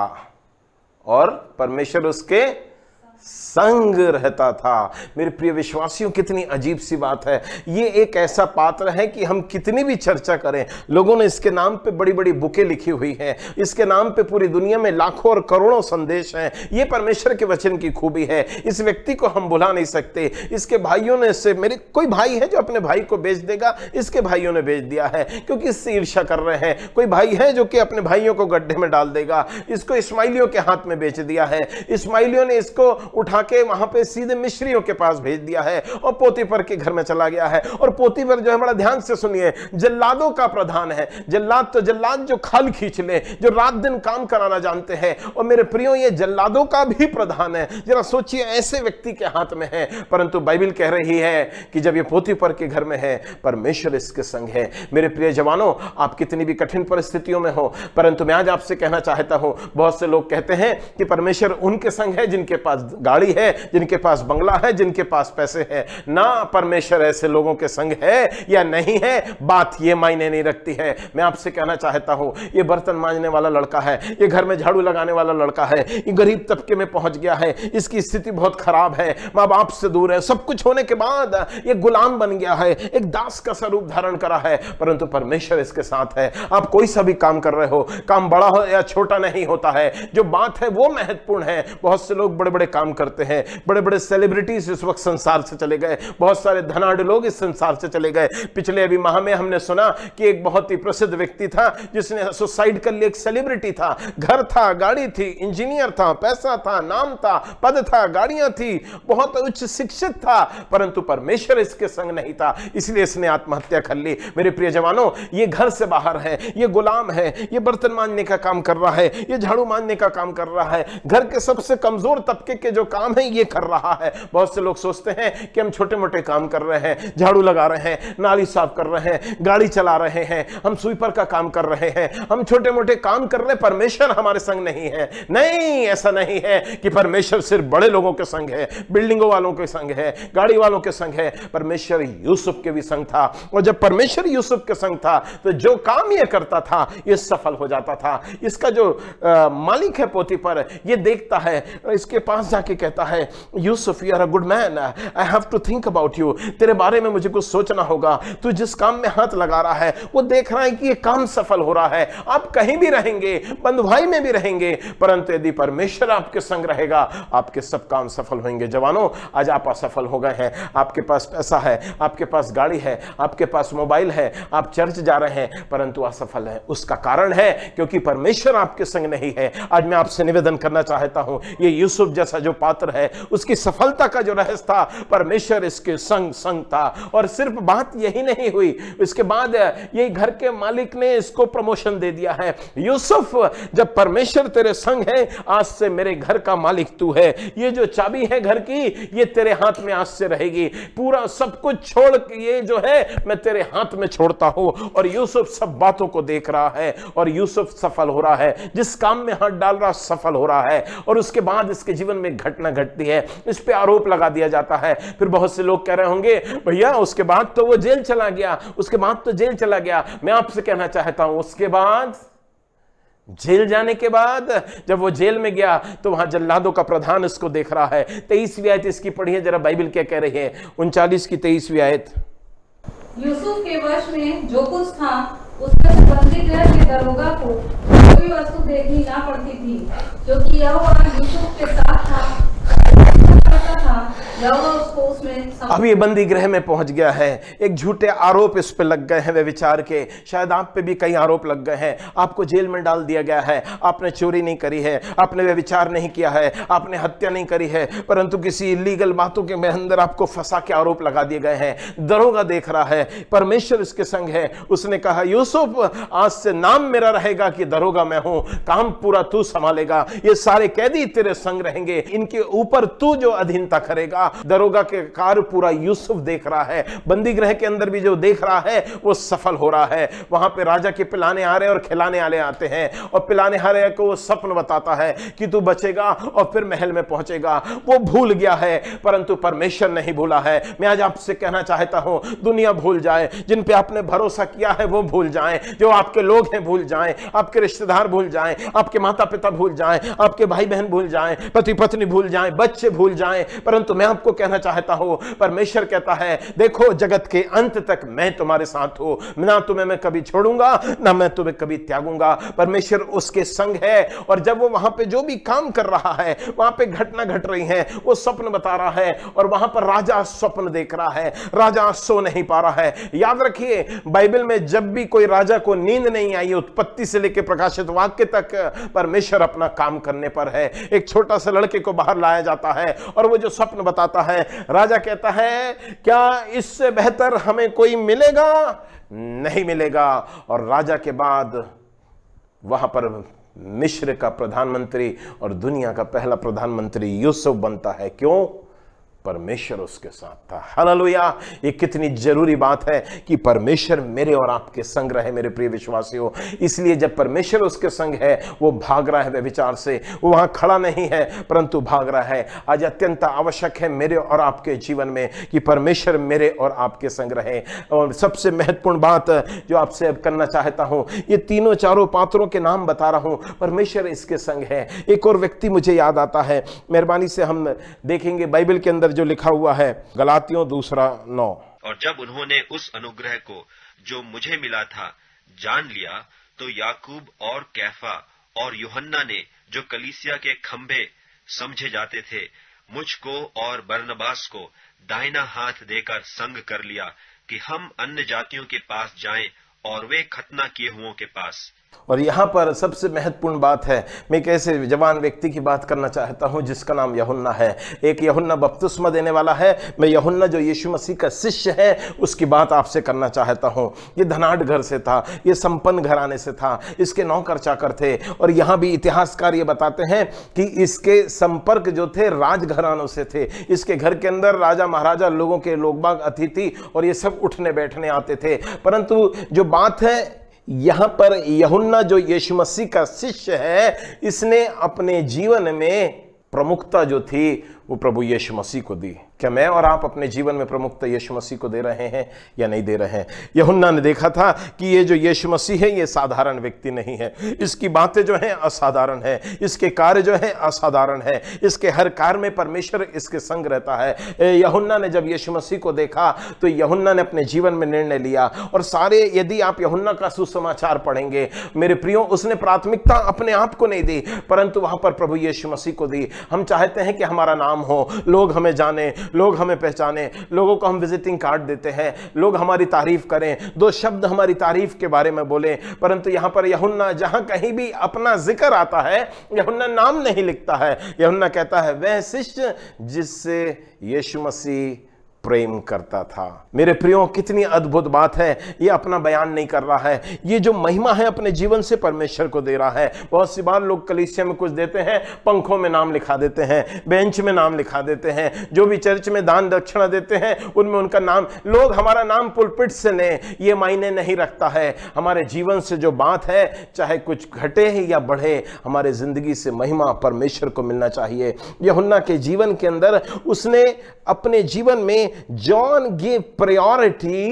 S1: और परमेश्वर उसके संग रहता था। मेरे प्रिय विश्वासियों, कितनी अजीब सी बात है। ये एक ऐसा पात्र है कि हम कितनी भी चर्चा करें, लोगों ने इसके नाम पे बड़ी बड़ी बुकें लिखी हुई हैं, इसके नाम पे पूरी दुनिया में लाखों और करोड़ों संदेश हैं। ये परमेश्वर के वचन की खूबी है। इस व्यक्ति को हम भुला नहीं सकते। इसके भाइयों ने से, मेरे कोई भाई है जो अपने भाई को बेच देगा, इसके भाइयों ने बेच दिया है क्योंकि इससे ईर्ष्या कर रहे हैं। कोई भाई है जो कि अपने भाइयों को गड्ढे में डाल देगा, इसको इस्माइलियों के हाथ में बेच दिया है। इस्माइलियों ने इसको उठा के वहां पे सीधे मिस्रियों के पास भेज दिया है और पोतीफर के घर में चला गया है। और पोतीफर जो है, बड़ा ध्यान से सुनिए, जल्लादों का प्रधान है। जल्लाद तो जल्लाद जो खाल खींच ले, जो रात दिन काम कराना जानते हैं। और मेरे प्रियो, ये जल्लादों का भी प्रधान है। जरा सोचिए, ऐसे व्यक्ति के हाथ में है, परंतु बाइबल कह रही है कि जब ये पोतीफर के घर में है, परमेश्वर इसके संग है। मेरे प्रिय जवानों, आप कितनी भी कठिन परिस्थितियों में हो, परंतु मैं आज आपसे कहना चाहता हूं, बहुत से लोग कहते हैं कि परमेश्वर उनके संग है जिनके पास गाड़ी है, जिनके पास बंगला है, जिनके पास पैसे हैं। ना परमेश्वर ऐसे लोगों के संग है या नहीं है, बात ये मायने नहीं रखती है। मैं आपसे कहना चाहता हूं, ये बर्तन मांजने वाला लड़का है, ये घर में झाड़ू लगाने वाला लड़का है, ये गरीब तबके में पहुंच गया है, इसकी स्थिति बहुत खराब है, मां बाप से दूर है, सब कुछ होने के बाद ये गुलाम बन गया है, एक दास का स्वरूप धारण करा है, परंतु परमेश्वर इसके साथ है। आप कोई सा भी काम कर रहे हो, काम बड़ा हो या छोटा नहीं होता है, जो बात है वो महत्वपूर्ण है। बहुत से लोग बड़े बड़े काम करते हैं, बड़े बड़े सेलिब्रिटीज इस वक्त संसार से चले गए, बहुत सारे धनाढ़ लोग इस संसार से चले गए। पिछले अभी माह में हमने सुना कि एक बहुत ही प्रसिद्ध व्यक्ति था जिसने सुसाइड कर लिया। एक सेलिब्रिटी था, घर था, गाड़ी थी, इंजीनियर था, पैसा था, नाम था, पद था, गाड़ियां थी, बहुत उच्च शिक्षित था, परंतु परमेश्वर इसके संग नहीं था, इसलिए इसने आत्महत्या कर ली। मेरे प्रिय जवानों, ये घर से बाहर है, ये गुलाम है, ये बर्तन मांजने का काम कर रहा है, ये झाड़ू मांजने का काम कर रहा है, घर के सबसे कमजोर तबके के जो काम है ये कर रहा है। बहुत से लोग सोचते हैं कि हम छोटे मोटे काम कर रहे हैं, झाड़ू लगा रहे हैं, नाली साफ कर रहे हैं, गाड़ी चला रहे हैं, हम स्वीपर का काम कर रहे हैं, हम छोटे मोटे काम कर रहे हैं, परमेश्वर हमारे संग नहीं है। नहीं, ऐसा नहीं है कि परमेश्वर सिर्फ बड़े लोगों के संग है, बिल्डिंगों वालों के संग है, गाड़ी वालों के संग है। परमेश्वर यूसुफ के भी संग था, और जब परमेश्वर यूसुफ के संग था तो जो काम ये करता था ये सफल हो जाता था। इसका जो मालिक है पोतीफर, ये देखता है, इसके पास जाके कहता है, Yusuf you are a good man, I have to think about you, तेरे बारे में मुझे कुछ सोचना होगा। तू जिस काम में हाथ लगा रहा है वो देख रहा है कि ये काम सफल हो रहा है। आप कहीं भी रहेंगे, बंधु भाई में भी रहेंगे, परंतु यदि परमेश्वर आपके संग रहेगा आपके सब काम सफल होंगे। जवानों, आज आप असफल हो गए हैं, आपके पास पैसा है, आपके पास गाड़ी है, आपके पास मोबाइल है, आप चर्च जा रहे हैं, परंतु असफल है। उसका कारण है क्योंकि परमेश्वर आपके संग नहीं है। आज मैं आपसे निवेदन करना चाहता हूं, ये यूसुफ जैसा जो पात्र है, उसकी सफलता का जो रहस्य था, परमेश्वर इसके संग संग था। और सिर्फ बात यही नहीं हुई, इसके बाद ये घर के मालिक ने इसको प्रमोशन दे दिया है। यूसुफ, जब परमेश्वर तेरे संग है, आज से मेरे घर का मालिक तू है, ये जो चाबी है घर की ये तेरे हाथ में आज से रहेगी, पूरा सब कुछ छोड़ के ये जो है मैं तेरे हाथ में छोड़ता हूं। और यूसुफ सब बातों को देख रहा है और यूसुफ सफल हो रहा है, जिस काम में हाथ डाल रहा सफल हो रहा है। और उसके बाद इसके जीवन में घटना घटती है, इस पे आरोप लगा दिया जाता है। फिर बहुत से लोग कह रहे होंगे, भैया उसके बाद तो वो जेल चला गया, उसके बाद तो जेल चला गया। मैं आपसे कहना चाहता हूं, उसके बाद जेल जाने के बाद जब वो जेल में गया तो वहां जल्लादों का प्रधान इसको देख रहा है। 23वीं आयत इसकी पढ़िए जरा, बाइबल क्या कह रही है, 39 की 23वीं आयत।
S3: यूसुफ के वश में जो कुछ था उसमें से बंदी गृह के दरोगा को कोई वस्तु देखनी ना पड़ती थी, क्योंकि यहोवा यूसुफ के साथ था, यहोवा उसको उसमें।
S1: अब ये बंदी गृह में पहुंच गया है, एक झूठे आरोप इस पे लग गए हैं वे विचार के, शायद आप पे भी कई आरोप लग गए हैं, आपको जेल में डाल दिया गया है, आपने चोरी नहीं करी है, आपने वे विचार नहीं किया है, आपने हत्या नहीं करी है, परंतु किसी इलीगल बातों के अंदर आपको फंसा के आरोप लगा दिए गए हैं। दरोगा देख रहा है, परमेश्वर इसके संग है, उसने कहा, यूसुफ आज से नाम मेरा रहेगा कि दरोगा मैं हूं, काम पूरा तू संभालेगा, ये सारे कैदी तेरे संग रहेंगे, इनके ऊपर तू जो अधीनता करेगा। दरोगा के कार्य पूरा यूसुफ देख रहा है, बंदी गृह के अंदर भी जो देख रहा है वो सफल हो रहा है। वहां पे राजा के पिलाने आ रहे और खिलाने वाले आते हैं, और पिलाने आ रहे को वो सपन बताता है कि तू बचेगा और फिर महल में पहुंचेगा। वो भूल गया है, परंतु परमेश्वर नहीं भूला है। मैं आज आपसे कहना चाहता हूं, दुनिया भूल जाए, जिन पे आपने भरोसा किया है वो भूल जाएं, जो आपके लोग हैं भूल जाएं, आपके रिश्तेदार भूल जाएं, आपके माता पिता भूल जाएं, आपके भाई बहन भूल जाएं, पति पत्नी भूल जाएं, बच्चे भूल जाएं, परंतु मैं आपको कहना चाहता हूं, परमेश्वर कहता है, देखो जगत के अंत तक मैं तुम्हारे साथ हूं, ना तुम्हें मैं कभी छोड़ूंगा, ना मैं तुम्हें कभी त्यागूंगा। परमेश्वर उसके संग है। और जब वो वहां पे जो भी काम कर रहा है, वहां पे घटना घट रही है, वो स्वप्न बता रहा है, और वहां पर राजा स्वप्न देख रहा है, राजा सो नहीं पा रहा है। याद रखिए, बाइबल में जब भी कोई राजा को नींद नहीं आई, उत्पत्ति से लेकर प्रकाशित वाक्य तक परमेश्वर अपना काम करने पर है। एक छोटा सा लड़के को बाहर लाया जाता है और वो जो स्वप्न बताता है, राजा कहता है, क्या इससे बेहतर हमें कोई मिलेगा? नहीं मिलेगा। और राजा के बाद वहां पर मिस्र का प्रधानमंत्री और दुनिया का पहला प्रधानमंत्री यूसुफ बनता है। क्यों? परमेश्वर उसके साथ था। हालेलुया। ये कितनी जरूरी बात है कि परमेश्वर मेरे और आपके संग रहे मेरे प्रिय विश्वासियों। इसलिए जब परमेश्वर उसके संग है, वो भाग रहा है व्यभिचार से, वो वहां खड़ा नहीं है परंतु भाग रहा है। आज अत्यंत आवश्यक है मेरे और आपके जीवन में कि परमेश्वर मेरे और आपके संग रहे। और सबसे महत्वपूर्ण बात जो आपसे अब करना चाहता हूं, ये तीनों चारों पात्रों के नाम बता रहा हूं, परमेश्वर इसके संग है। एक और व्यक्ति मुझे याद आता है, मेहरबानी से हम देखेंगे बाइबल के अंदर जो लिखा हुआ है, गलातियों 2:9।
S4: और जब उन्होंने उस अनुग्रह को जो मुझे मिला था जान लिया, तो याकूब और कैफा और यूहन्ना ने, जो कलीसिया के खंभे समझे जाते थे, मुझको और बरनबास को दाहिना हाथ देकर संग कर लिया कि हम अन्य जातियों के पास जाएं और वे खतना किए हुओं के पास।
S1: और यहां पर सबसे महत्वपूर्ण बात है, मैं एक ऐसे जवान व्यक्ति की बात करना चाहता हूं जिसका नाम यूहन्ना है। एक यूहन्ना बपतिस्मा देने वाला है। मैं यूहन्ना जो यीशु मसीह का शिष्य है उसकी बात आपसे करना चाहता हूं। ये धनाढ़ घर से था, ये संपन्न घराने से था, इसके नौकर चाकर थे। और यहां भी इतिहासकार ये बताते हैं कि इसके संपर्क जो थे राजघरानों से थे। इसके घर के अंदर राजा महाराजा लोगों के लोग बाग अतिथि और ये सब उठने बैठने आते थे। परंतु जो बात है यहां पर, यूहन्ना जो यीशु मसीह का शिष्य है, इसने अपने जीवन में प्रमुखता जो थी वो प्रभु यीशु मसीह को दी। क्या मैं और आप अपने जीवन में प्रमुखता यीशु मसीह को दे रहे हैं या नहीं दे रहे हैं? यूहन्ना ने देखा था कि ये जो यीशु मसीह है ये साधारण व्यक्ति नहीं है, इसकी बातें जो हैं असाधारण है, इसके कार्य जो हैं असाधारण है, इसके हर कार्य में परमेश्वर इसके संग रहता है। यूहन्ना ने जब यीशु मसीह को देखा तो यूहन्ना ने अपने जीवन में निर्णय लिया। और सारे, यदि आप यूहन्ना का सुसमाचार पढ़ेंगे मेरे प्रियो, उसने प्राथमिकता अपने आप को नहीं दी परंतु वहां पर प्रभु यीशु मसीह को दी। हम चाहते हैं कि हमारा नाम हो, लोग हमें जाने, लोग हमें पहचाने, लोगों को हम विजिटिंग कार्ड देते हैं, लोग हमारी तारीफ करें, दो शब्द हमारी तारीफ के बारे में बोले। परंतु यहां पर यूहन्ना जहां कहीं भी अपना जिक्र आता है, यूहन्ना नाम नहीं लिखता है। यूहन्ना कहता है वह शिष्य जिससे यीशु मसीह प्रेम करता था। मेरे प्रियो, कितनी अद्भुत बात है। ये अपना बयान नहीं कर रहा है, ये जो महिमा है अपने जीवन से परमेश्वर को दे रहा है। बहुत सी बार लोग कलीसिया में कुछ देते हैं, पंखों में नाम लिखा देते हैं, बेंच में नाम लिखा देते हैं, जो भी चर्च में दान दक्षिणा देते हैं उनमें उनका नाम, लोग हमारा नाम पुलपिट से लें, ये मायने नहीं रखता है। हमारे जीवन से जो बात है, चाहे कुछ घटे या बढ़े, हमारे जिंदगी से महिमा परमेश्वर को मिलना चाहिए। यूहन्ना के जीवन के अंदर उसने अपने जीवन में John gave priority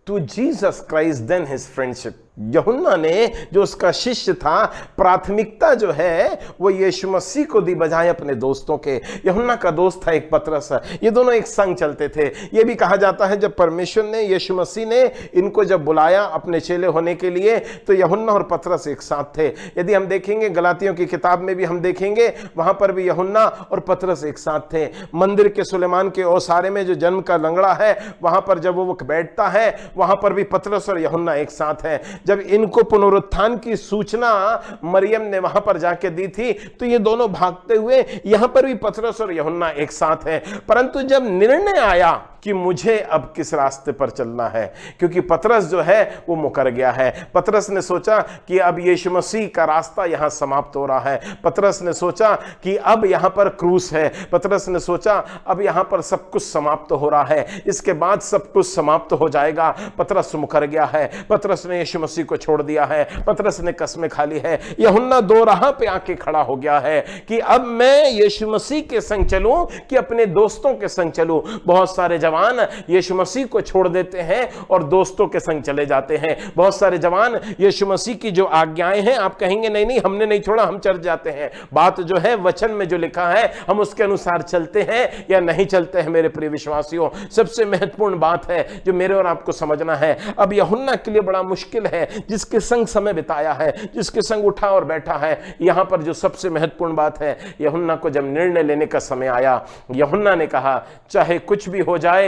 S1: to Jesus Christ than his friendship। यूहन्ना ने जो उसका शिष्य था, प्राथमिकता जो है वो यीशु मसीह को दी बजाय अपने दोस्तों के। यूहन्ना का दोस्त था एक पतरस, ये दोनों एक संग चलते थे। ये भी कहा जाता है जब परमेश्वर ने, यीशु मसीह ने इनको जब बुलाया अपने चेले होने के लिए, तो यूहन्ना और पतरस एक साथ थे। यदि हम देखेंगे गलातियों की किताब में भी हम देखेंगे, वहां पर भी यूहन्ना और पतरस एक साथ थे। मंदिर के सुलेमान के ओसारे में जो जन्म का लंगड़ा है, वहां पर जब वो बैठता है, वहां पर भी पतरस और यूहन्ना एक साथ है। जब इनको पुनरुत्थान की सूचना मरियम ने वहां पर जाके दी थी, तो ये दोनों भागते हुए, यहां पर भी पतरस और यूहन्ना एक साथ हैं। परंतु जब निर्णय आया कि मुझे अब किस रास्ते पर चलना है, क्योंकि पतरस जो है वो मुकर गया है। पतरस ने सोचा कि अब यीशु मसीह का रास्ता यहां समाप्त हो रहा है। पतरस ने सोचा कि अब यहां पर क्रूस है। पतरस ने सोचा अब यहां पर सब कुछ समाप्त हो रहा है, इसके बाद सब कुछ समाप्त हो जाएगा। पतरस मुकर गया है, पतरस ने यीशु मसीह को छोड़ दिया है, पतरस ने कसमें खा ली है। यूहन्ना दो राह पे आके खड़ा हो गया है कि अब मैं यीशु मसीह के संग चलूं कि अपने दोस्तों के संग चलूं। बहुत सारे जवान यीशु मसीह को छोड़ देते हैं और दोस्तों के संग चले जाते हैं। बहुत सारे जवान यीशु मसीह की जो आज्ञाएं हैं, आप कहेंगे नहीं नहीं हमने नहीं छोड़ा, हम चल जाते हैं। बात जो है वचन में जो लिखा है हम उसके अनुसार चलते हैं या नहीं चलते हैं। मेरे प्रिय विश्वासियों, सबसे महत्वपूर्ण बात है जो मेरे और आपको समझना है। अब यूहन्ना के लिए बड़ा मुश्किल है, जिसके संग समय बिताया है, जिसके संग उठा और बैठा है। यहां पर जो सबसे महत्वपूर्ण बात है, यूहन्ना को जब निर्णय लेने का समय आया, यूहन्ना ने कहा चाहे कुछ भी हो जाए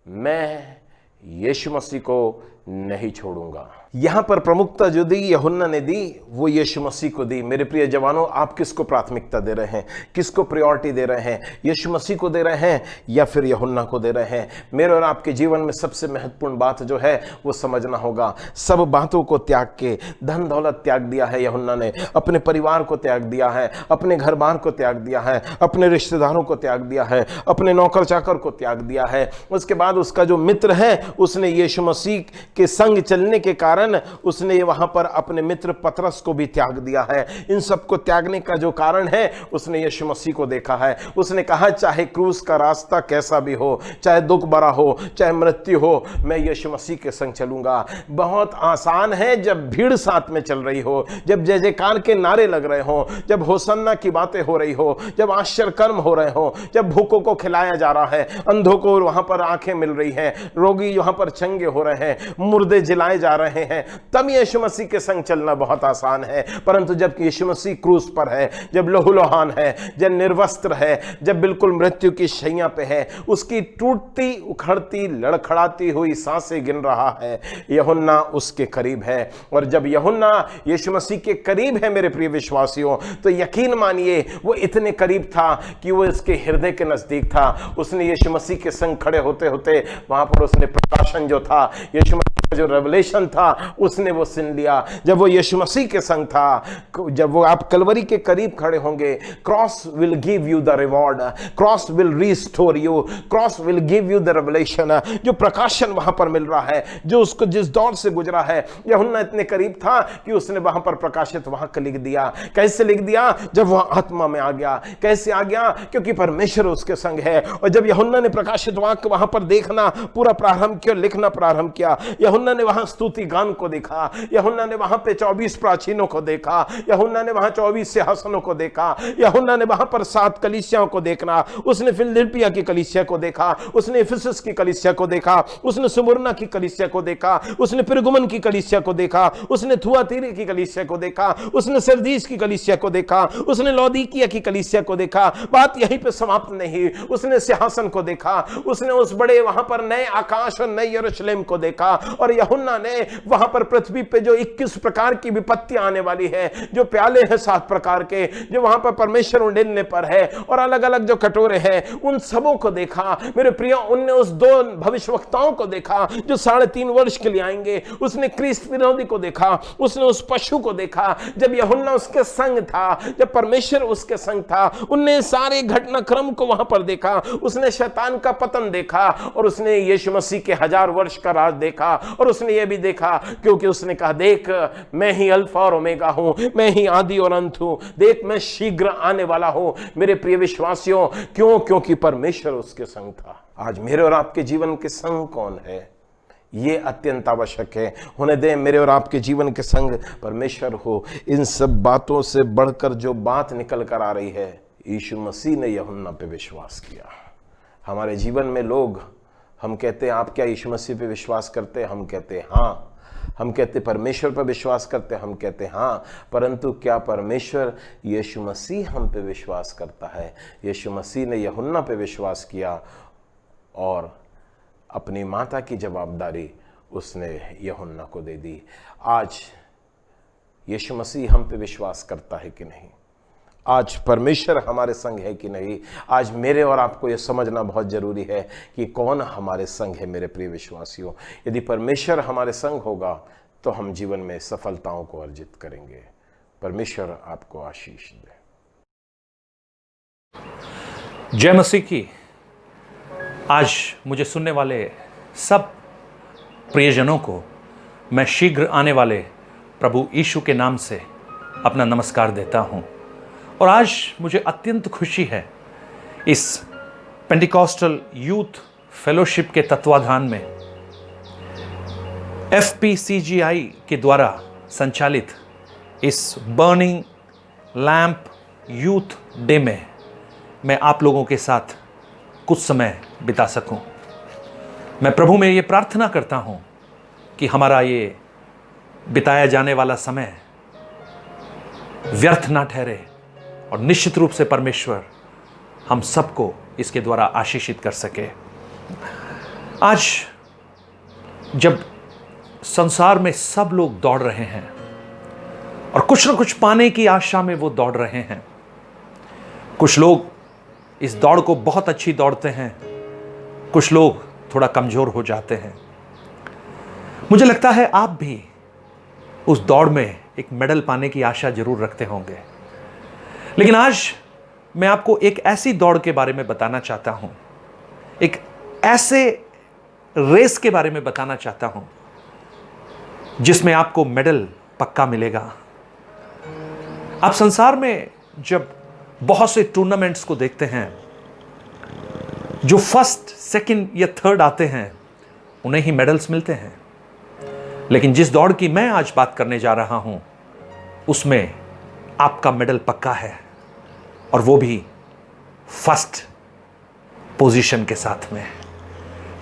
S1: मैं यीशु मसीह को नहीं छोड़ूंगा। यहां पर प्रमुखता जो दी यूहन्ना ने दी वो यीशु मसीह को दी। मेरे प्रिय जवानों, आप किसको प्राथमिकता दे रहे हैं, किसको प्रायोरिटी दे रहे हैं? यीशु मसीह को दे रहे हैं या फिर यूहन्ना को दे रहे हैं? मेरे और आपके जीवन में सबसे महत्वपूर्ण बात जो है वो समझना होगा। सब बातों को त्याग के, धन दौलत त्याग दिया है यूहन्ना ने, अपने परिवार को त्याग दिया है, अपने घर बार को त्याग दिया है, अपने रिश्तेदारों को त्याग दिया है, अपने नौकर चाकर को त्याग दिया है। उसके बाद उसका जो मित्र है उसने यीशु मसीह के संग चलने के कारण उसने वहां पर अपने मित्र पतरस को भी त्याग दिया है। इन सबको त्यागने का जो कारण है, उसने यीशु मसीह को देखा है। उसने कहा चाहे क्रूस का रास्ता कैसा भी हो, चाहे दुख बड़ा हो, चाहे मृत्यु हो, मैं यीशु मसीह के संग चलूंगा। बहुत आसान है जब भीड़ साथ में चल रही हो, जब जय जयकार के नारे लग रहे हो, जब होसन्ना की बातें हो रही हो, जब आश्चर्य कर्म हो रहे हो, जब भूखों को खिलाया जा रहा है, अंधों को वहां पर आंखें मिल रही हैं, रोगी वहां पर चंगे हो रहे हैं, मुर्दे जिलाए जा रहे हैं, तब यीशु मसीह के संग चलना बहुत आसान है। परंतु जब यीशु मसीह क्रूस पर है, जब लहूलुहान है, जब निर्वस्त्र है, जब बिल्कुल मृत्यु की शैया पे है, उसकी टूटती उखड़ती लड़खड़ाती हुई सांसें गिन रहा है, यूहन्ना उसके करीब है। और जब यूहन्ना यीशु मसीह के करीब है मेरे प्रिय विश्वासियों, तो यकीन मानिए वो इतने करीब था कि वो इसके हृदय के नजदीक था। उसने यीशु मसीह के संग खड़े होते होते वहां पर उसने प्रकाशन जो था, यीशु जो रेवलेशन था, उसने वो सुन लिया। जब वो यीशु मसीह के संग था, जब वो आप कलवरी के करीब खड़े होंगे, cross will give you the reward, cross will restore you, cross will give you the revelation. जो प्रकाशन वहां पर मिल रहा है, जो उसको जिस दौर से गुजरा है, यूहन्ना इतने करीब था कि उसने वहां पर प्रकाशित वहां का लिख दिया। कैसे लिख दिया? जब वह आत्मा में आ गया। कैसे आ गया? क्योंकि परमेश्वर उसके संग है। और जब यूहन्ना ने प्रकाशित वाक्य वहां पर देखना पूरा प्रारंभ किया, लिखना प्रारंभ किया, यूहन्ना ने वहां स्तुति गान को देखा, यूहन्ना ने वहां पे 24 प्राचीनों को देखा, यूहन्ना ने वहां 24 सिंहासनों को देखा, यूहन्ना ने वहां पर 7 कलीसियाओं को देखना। उसने फिलदिल्फिया की कलीसिया को देखा, उसने इफिसस की कलीसिया को देखा, उसने स्मुरना की कलीसिया को देखा, उसने पिरगुमन की कलीसिया को देखा, उसने थुआतीरे की कलीसिया को देखा, उसने सरदीस की कलीसिया को देखा, उसने लौदीकिया की कलीसिया को देखा। बात यहीं पे समाप्त नहीं, उसने सिंहासन को देखा, उसने उस बड़े वहां पर नए आकाश और नए यरूशलेम को देखा। और यूहन्ना ने वहां पर पृथ्वी पे जो 21 प्रकार की विपत्ति आने वाली है, जो प्याले हैं 7 प्रकार के, जो वहां पर परमेश्वर उंडेलने पर है, और अलग अलग जो कटोरे हैं, उन सबों को देखा। मेरे प्रिय, उनने उस 2 भविष्यवक्ताओं को देखा जो 3.5 वर्ष के लिए आएंगे। उसने क्रिस्त विरोधी को देखा, उसने उस पशु को देखा। जब यूहन्ना उसके संग था, जब परमेश्वर उसके संग था, उनने सारे घटनाक्रम को वहां पर देखा। उसने शैतान का पतन देखा, और उसने यीशु मसीह के 1000 वर्ष का राज देखा। और उसने ये भी देखा, क्योंकि उसने कहा, देख मैं ही अल्फा और ओमेगा हूं, मैं ही आदि और अंत हूं, देख मैं शीघ्र आने वाला हूं। मेरे प्रिय विश्वासियों, क्यों? क्योंकि परमेश्वर उसके संग था। आज मेरे और आपके जीवन के संग कौन है, ये अत्यंत आवश्यक है। होने दें मेरे और आपके जीवन के संग परमेश्वर हो। इन सब बातों से बढ़कर जो बात निकल कर आ रही है, यीशु मसीह ने यूहन्ना पे विश्वास किया। हमारे जीवन में लोग, हम कहते हैं आप क्या यीशु मसीह पे विश्वास करते हैं? हम कहते हैं हाँ। हम कहते परमेश्वर पर विश्वास करते हैं? हम कहते हैं हाँ। परंतु क्या परमेश्वर यीशु मसीह हम पे विश्वास करता है? यीशु मसीह ने यूहन्ना पे विश्वास किया, और अपनी माता की जवाबदारी उसने यूहन्ना को दे दी। आज यीशु मसीह हम पे विश्वास करता है कि नहीं? आज परमेश्वर हमारे संग है कि नहीं? आज मेरे और आपको यह समझना बहुत जरूरी है कि कौन हमारे संग है। मेरे प्रिय विश्वासियों, यदि परमेश्वर हमारे संग होगा तो हम जीवन में सफलताओं को अर्जित करेंगे। परमेश्वर आपको आशीष दे।
S5: जय मसीह की। आज मुझे सुनने वाले सब प्रियजनों को मैं शीघ्र आने वाले प्रभु यीशु के नाम से अपना नमस्कार देता हूं। और आज मुझे अत्यंत खुशी है, इस पेंटिकॉस्टल यूथ फेलोशिप के तत्वाधान में FPCGI के द्वारा संचालित इस बर्निंग लैंप यूथ डे में मैं आप लोगों के साथ कुछ समय बिता सकूं। मैं प्रभु में ये प्रार्थना करता हूं कि हमारा ये बिताया जाने वाला समय व्यर्थ ना ठहरे, और निश्चित रूप से परमेश्वर हम सबको इसके द्वारा आशीषित कर सके। आज जब संसार में सब लोग दौड़ रहे हैं और कुछ न कुछ पाने की आशा में वो दौड़ रहे हैं। कुछ लोग इस दौड़ को बहुत अच्छी दौड़ते हैं, कुछ लोग थोड़ा कमजोर हो जाते हैं। मुझे लगता है आप भी उस दौड़ में एक मेडल पाने की आशा जरूर रखते होंगे। लेकिन आज मैं आपको एक ऐसी दौड़ के बारे में बताना चाहता हूं, एक ऐसे रेस के बारे में बताना चाहता हूं जिसमें आपको मेडल पक्का मिलेगा। आप संसार में जब बहुत से टूर्नामेंट्स को देखते हैं, जो फर्स्ट, सेकंड या थर्ड आते हैं उन्हें ही मेडल्स मिलते हैं। लेकिन जिस दौड़ की मैं आज बात करने जा रहा हूं, उसमें आपका मेडल पक्का है, और वो भी फर्स्ट पोजीशन के साथ में।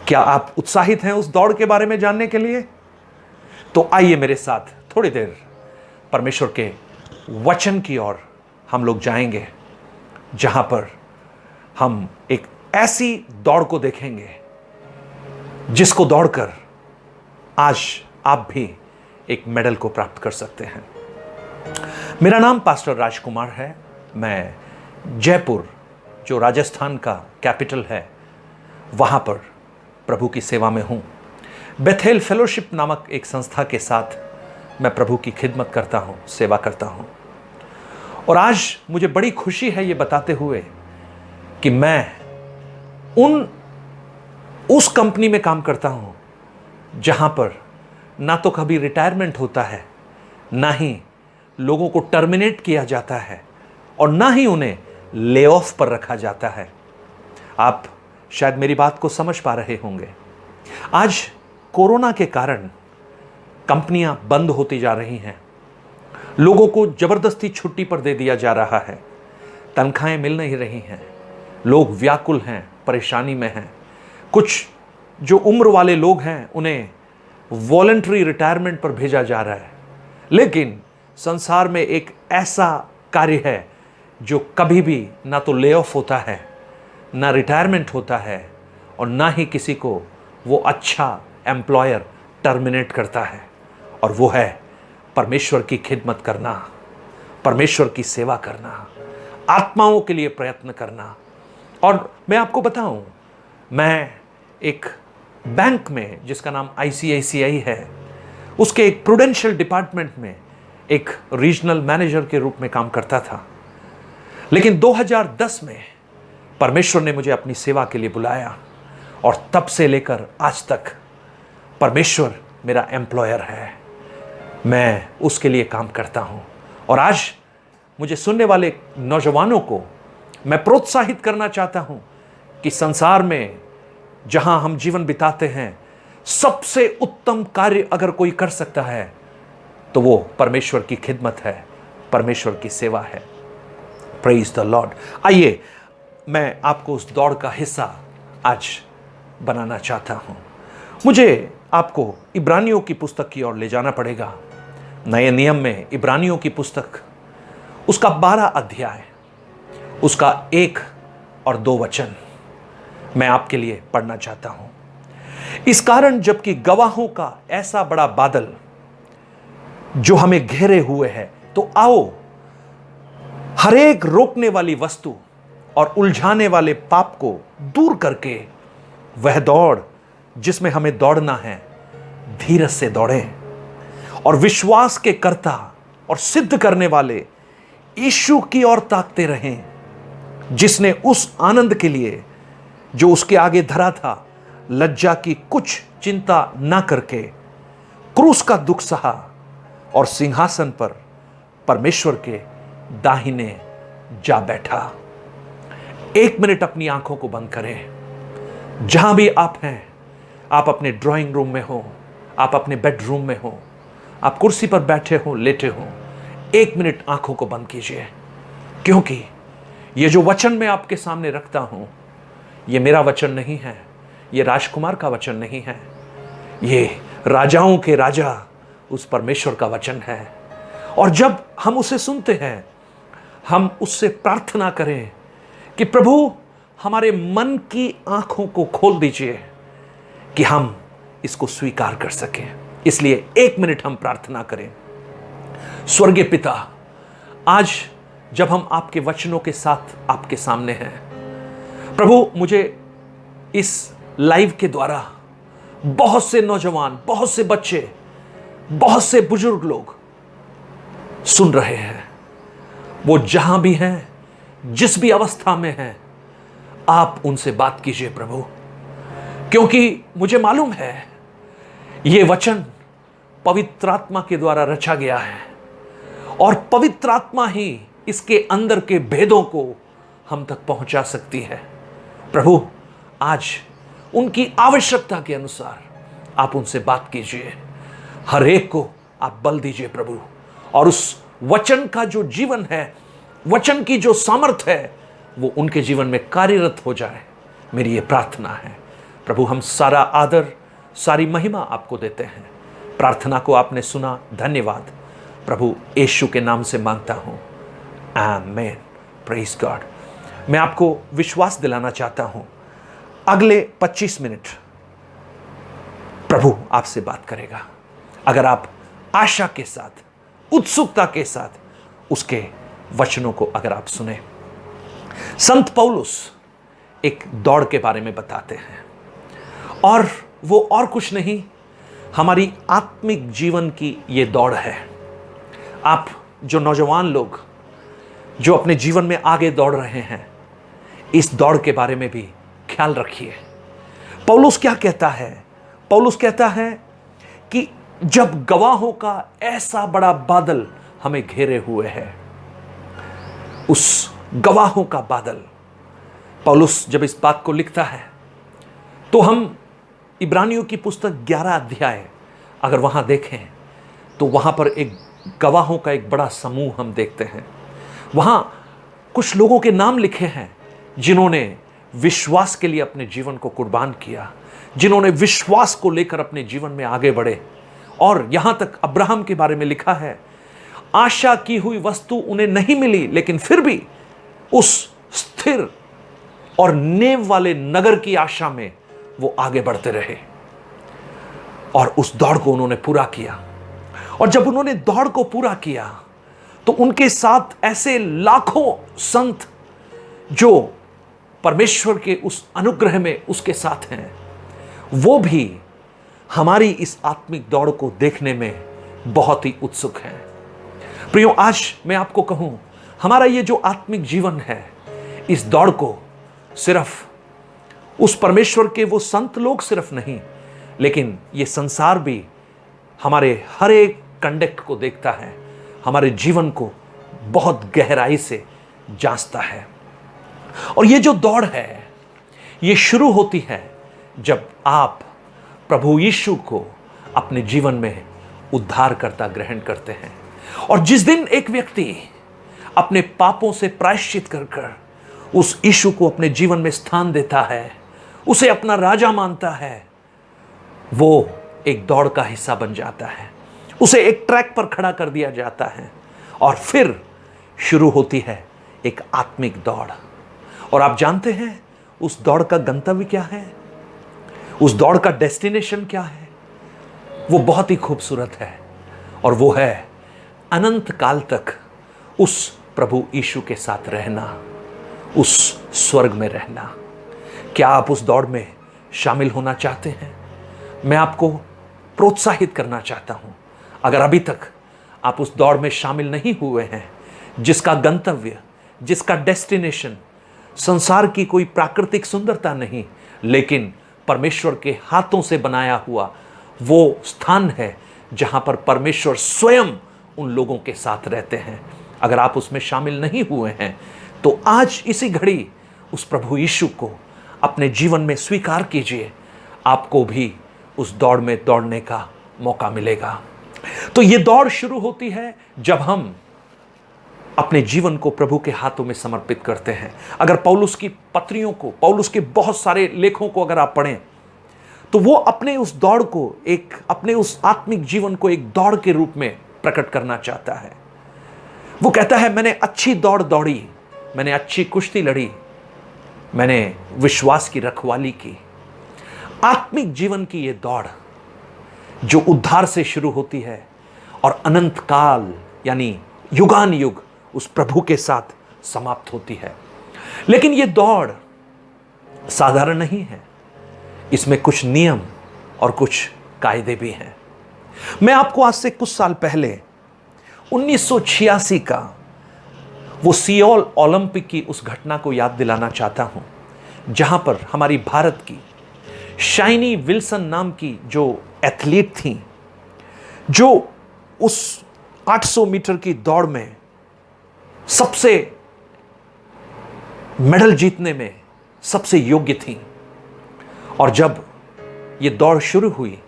S5: क्या आप उत्साहित हैं उस दौड़ के बारे में जानने के लिए? तो आइए मेरे साथ थोड़ी देर परमेश्वर के वचन की ओर हम लोग जाएंगे, जहां पर हम एक ऐसी दौड़ को देखेंगे जिसको दौड़कर आज आप भी एक मेडल को प्राप्त कर सकते हैं। मेरा नाम पास्टर राजकुमार है। मैं जयपुर, जो राजस्थान का कैपिटल है, वहां पर प्रभु की सेवा में हूं। बेथेल फेलोशिप नामक एक संस्था के साथ मैं प्रभु की खिदमत करता हूं, सेवा करता हूं। और आज मुझे बड़ी खुशी है ये बताते हुए कि मैं उस कंपनी में काम करता हूं जहां पर ना तो कभी रिटायरमेंट होता है, ना ही लोगों को टर्मिनेट किया जाता है, और ना ही उन्हें ले ऑफ पर रखा जाता है। आप शायद मेरी बात को समझ पा रहे होंगे। आज कोरोना के कारण कंपनियां बंद होती जा रही हैं, लोगों को जबरदस्ती छुट्टी पर दे दिया जा रहा है, तनख्वाहें मिल नहीं रही हैं, लोग व्याकुल हैं, परेशानी में हैं। कुछ जो उम्र वाले लोग हैं उन्हें वॉलंटरी रिटायरमेंट पर भेजा जा रहा है। लेकिन संसार में एक ऐसा कार्य है जो कभी भी ना तो ले ऑफ होता है, ना रिटायरमेंट होता है, और ना ही किसी को वो अच्छा एम्प्लॉयर टर्मिनेट करता है, और वो है परमेश्वर की खिदमत करना, परमेश्वर की सेवा करना, आत्माओं के लिए प्रयत्न करना। और मैं आपको बताऊं, मैं एक बैंक में, जिसका नाम ICICI है, उसके एक प्रूडेंशियल डिपार्टमेंट में एक रीजनल मैनेजर के रूप में काम करता था। लेकिन 2010 में परमेश्वर ने मुझे अपनी सेवा के लिए बुलाया, और तब से लेकर आज तक परमेश्वर मेरा एम्प्लॉयर है। मैं उसके लिए काम करता हूं। और आज मुझे सुनने वाले नौजवानों को मैं प्रोत्साहित करना चाहता हूं कि संसार में जहां हम जीवन बिताते हैं, सबसे उत्तम कार्य अगर कोई कर सकता है तो वो परमेश्वर की खिदमत है, परमेश्वर की सेवा है। Praise the Lord. आइए मैं आपको उस दौड़ का हिस्सा आज बनाना चाहता हूं। मुझे आपको इब्रानियों की पुस्तक की ओर ले जाना पड़ेगा। नए नियम में इब्रानियों की पुस्तक, उसका 12 अध्याय, उसका 1 और 2 वचन मैं आपके लिए पढ़ना चाहता हूं। इस कारण जबकि गवाहों का ऐसा बड़ा बादल जो हमें घेरे हुए है, तो आओ हरेक रोकने वाली वस्तु और उलझाने वाले पाप को दूर करके वह दौड़ जिसमें हमें दौड़ना है, धीरज से दौड़ें, और विश्वास के कर्ता और सिद्ध करने वाले यीशु की ओर ताकते रहें, जिसने उस आनंद के लिए जो उसके आगे धरा था, लज्जा की कुछ चिंता ना करके क्रूस का दुख सहा और सिंहासन पर परमेश्वर के दाहिने जा बैठा। 1 मिनट अपनी आंखों को बंद करें। जहां भी आप हैं, आप अपने ड्राइंग रूम में हो, आप अपने बेडरूम में हो, आप कुर्सी पर बैठे हो, लेटे हो, 1 मिनट आंखों को बंद कीजिए, क्योंकि ये जो वचन मैं आपके सामने रखता हूं, ये मेरा वचन नहीं है, ये राजकुमार का वचन नहीं है, ये राजाओं के राजा उस परमेश्वर का वचन है। और जब हम उसे सुनते हैं, हम उससे प्रार्थना करें कि प्रभु हमारे मन की आंखों को खोल दीजिए कि हम इसको स्वीकार कर सकें। इसलिए 1 मिनट हम प्रार्थना करें। स्वर्गीय पिता, आज जब हम आपके वचनों के साथ आपके सामने हैं प्रभु, मुझे इस लाइव के द्वारा बहुत से नौजवान, बहुत से बच्चे, बहुत से बुजुर्ग लोग सुन रहे हैं। वो जहां भी हैं, जिस भी अवस्था में हैं, आप उनसे बात कीजिए प्रभु, क्योंकि मुझे मालूम है ये वचन पवित्र आत्मा के द्वारा रचा गया है और पवित्र आत्मा ही इसके अंदर के भेदों को हम तक पहुंचा सकती है। प्रभु, आज उनकी आवश्यकता के अनुसार आप उनसे बात कीजिए। हर एक को आप बल दीजिए प्रभु, और उस वचन का जो जीवन है, वचन की जो सामर्थ है, वो उनके जीवन में कार्यरत हो जाए। मेरी ये प्रार्थना है प्रभु। हम सारा आदर, सारी महिमा आपको देते हैं। प्रार्थना को आपने सुना, धन्यवाद प्रभु, यीशु के नाम से मांगता हूं, आमेन। Praise God. मैं आपको विश्वास दिलाना चाहता हूं, अगले 25 मिनट प्रभु आपसे बात करेगा। अगर आप आशा के साथ, उत्सुकता के साथ उसके वचनों को अगर आप सुने। संत पौलुस एक दौड़ के बारे में बताते हैं, और वो और कुछ नहीं, हमारी आत्मिक जीवन की ये दौड़ है। आप जो नौजवान लोग जो अपने जीवन में आगे दौड़ रहे हैं, इस दौड़ के बारे में भी ख्याल रखिए। पौलुस क्या कहता है? पौलुस कहता है कि जब गवाहों का ऐसा बड़ा बादल हमें घेरे हुए है, उस गवाहों का बादल, पौलुस जब इस बात को लिखता है तो हम इब्रानियों की पुस्तक 11 अध्याय अगर वहां देखें तो वहां पर एक गवाहों का एक बड़ा समूह हम देखते हैं। वहां कुछ लोगों के नाम लिखे हैं जिन्होंने विश्वास के लिए अपने जीवन को कुर्बान किया, जिन्होंने विश्वास को लेकर अपने जीवन में आगे बढ़े। और यहां तक अब्राहम के बारे में लिखा है, आशा की हुई वस्तु उन्हें नहीं मिली, लेकिन फिर भी उस स्थिर और नेव वाले नगर की आशा में वो आगे बढ़ते रहे और उस दौड़ को उन्होंने पूरा किया। और जब उन्होंने दौड़ को पूरा किया तो उनके साथ ऐसे लाखों संत जो परमेश्वर के उस अनुग्रह में उसके साथ हैं, वो भी हमारी इस आत्मिक दौड़ को देखने में बहुत ही उत्सुक हैं। प्रियो, आज मैं आपको कहूं, हमारा ये जो आत्मिक जीवन है, इस दौड़ को सिर्फ उस परमेश्वर के वो संत लोग सिर्फ नहीं, लेकिन ये संसार भी हमारे हर एक कंडक्ट को देखता है, हमारे जीवन को बहुत गहराई से जांचता है। और ये जो दौड़ है, ये शुरू होती है जब आप प्रभु यीशु को अपने जीवन में उद्धारकर्ता ग्रहण करते हैं। और जिस दिन एक व्यक्ति अपने पापों से प्रायश्चित कर उस यीशु को अपने जीवन में स्थान देता है, उसे अपना राजा मानता है, वो एक दौड़ का हिस्सा बन जाता है, उसे एक ट्रैक पर खड़ा कर दिया जाता है और फिर शुरू होती है एक आत्मिक दौड़। और आप जानते हैं उस दौड़ का गंतव्य क्या है, उस दौड़ का डेस्टिनेशन क्या है? वो बहुत ही खूबसूरत है और वो है अनंत काल तक उस प्रभु यीशु के साथ रहना, उस स्वर्ग में रहना। क्या आप उस दौड़ में शामिल होना चाहते हैं? मैं आपको प्रोत्साहित करना चाहता हूं, अगर अभी तक आप उस दौड़ में शामिल नहीं हुए हैं, जिसका गंतव्य, जिसका डेस्टिनेशन संसार की कोई प्राकृतिक सुंदरता नहीं, लेकिन परमेश्वर के हाथों से बनाया हुआ वो स्थान है जहां पर परमेश्वर स्वयं उन लोगों के साथ रहते हैं। अगर आप उसमें शामिल नहीं हुए हैं तो आज इसी घड़ी उस प्रभु यीशु को अपने जीवन में स्वीकार कीजिए, आपको भी उस दौड़ में दौड़ने का मौका मिलेगा। तो ये दौड़ शुरू होती है जब हम अपने जीवन को प्रभु के हाथों में समर्पित करते हैं। अगर पौलुस की पत्रियों को, पौलुस के बहुत सारे लेखों को अगर आप पढ़ें तो वो अपने उस दौड़ को अपने उस आत्मिक जीवन को एक दौड़ के रूप में प्रकट करना चाहता है। वो कहता है, मैंने अच्छी दौड़ दौड़ी, मैंने अच्छी कुश्ती लड़ी, मैंने विश्वास की रखवाली की। आत्मिक जीवन की ये दौड़ जो उद्धार से शुरू होती है और अनंत काल यानी युगान युग उस प्रभु के साथ समाप्त होती है। लेकिन यह दौड़ साधारण नहीं है, इसमें कुछ नियम और कुछ कायदे भी हैं। मैं आपको आज से कुछ साल पहले 1986 का वो सियोल ओलंपिक की उस घटना को याद दिलाना चाहता हूं, जहां पर हमारी भारत की शाइनी विल्सन नाम की जो एथलीट थी, जो उस 800 मीटर की दौड़ में सबसे मेडल जीतने में सबसे योग्य थी। और जब ये दौड़ शुरू हुई,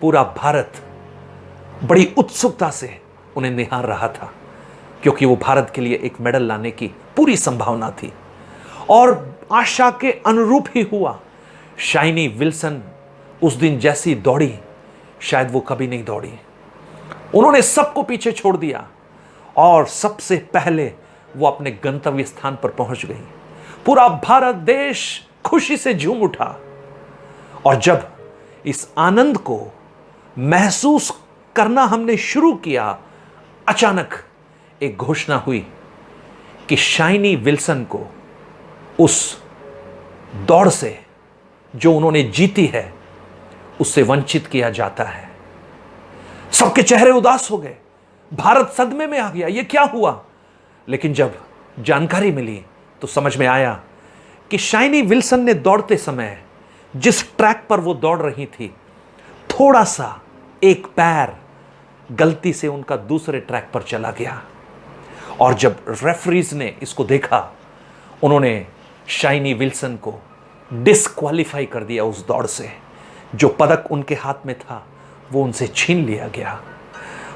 S5: पूरा भारत बड़ी उत्सुकता से उन्हें निहार रहा था, क्योंकि वो भारत के लिए एक मेडल लाने की पूरी संभावना थी। और आशा के अनुरूप ही हुआ। शाइनी विल्सन उस दिन जैसी दौड़ी, शायद वो कभी नहीं दौड़ी। उन्होंने सबको पीछे छोड़ दिया और सबसे पहले वो अपने गंतव्य स्थान पर पहुंच गई। पूरा भारत देश खुशी से झूम उठा। और जब इस आनंद को महसूस करना हमने शुरू किया, अचानक एक घोषणा हुई कि शाइनी विल्सन को उस दौड़ से जो उन्होंने जीती है उससे वंचित किया जाता है। सबके चेहरे उदास हो गए, भारत सदमे में आ गया, यह क्या हुआ? लेकिन जब जानकारी मिली तो समझ में आया कि शाइनी विल्सन ने दौड़ते समय जिस ट्रैक पर वो दौड़ रही थी, थोड़ा सा एक पैर गलती से उनका दूसरे ट्रैक पर चला गया। और जब रेफरीज ने इसको देखा, उन्होंने शाइनी विल्सन को डिस्क्वालीफाई कर दिया उस दौड़ से। जो पदक उनके हाथ में था वो उनसे छीन लिया गया।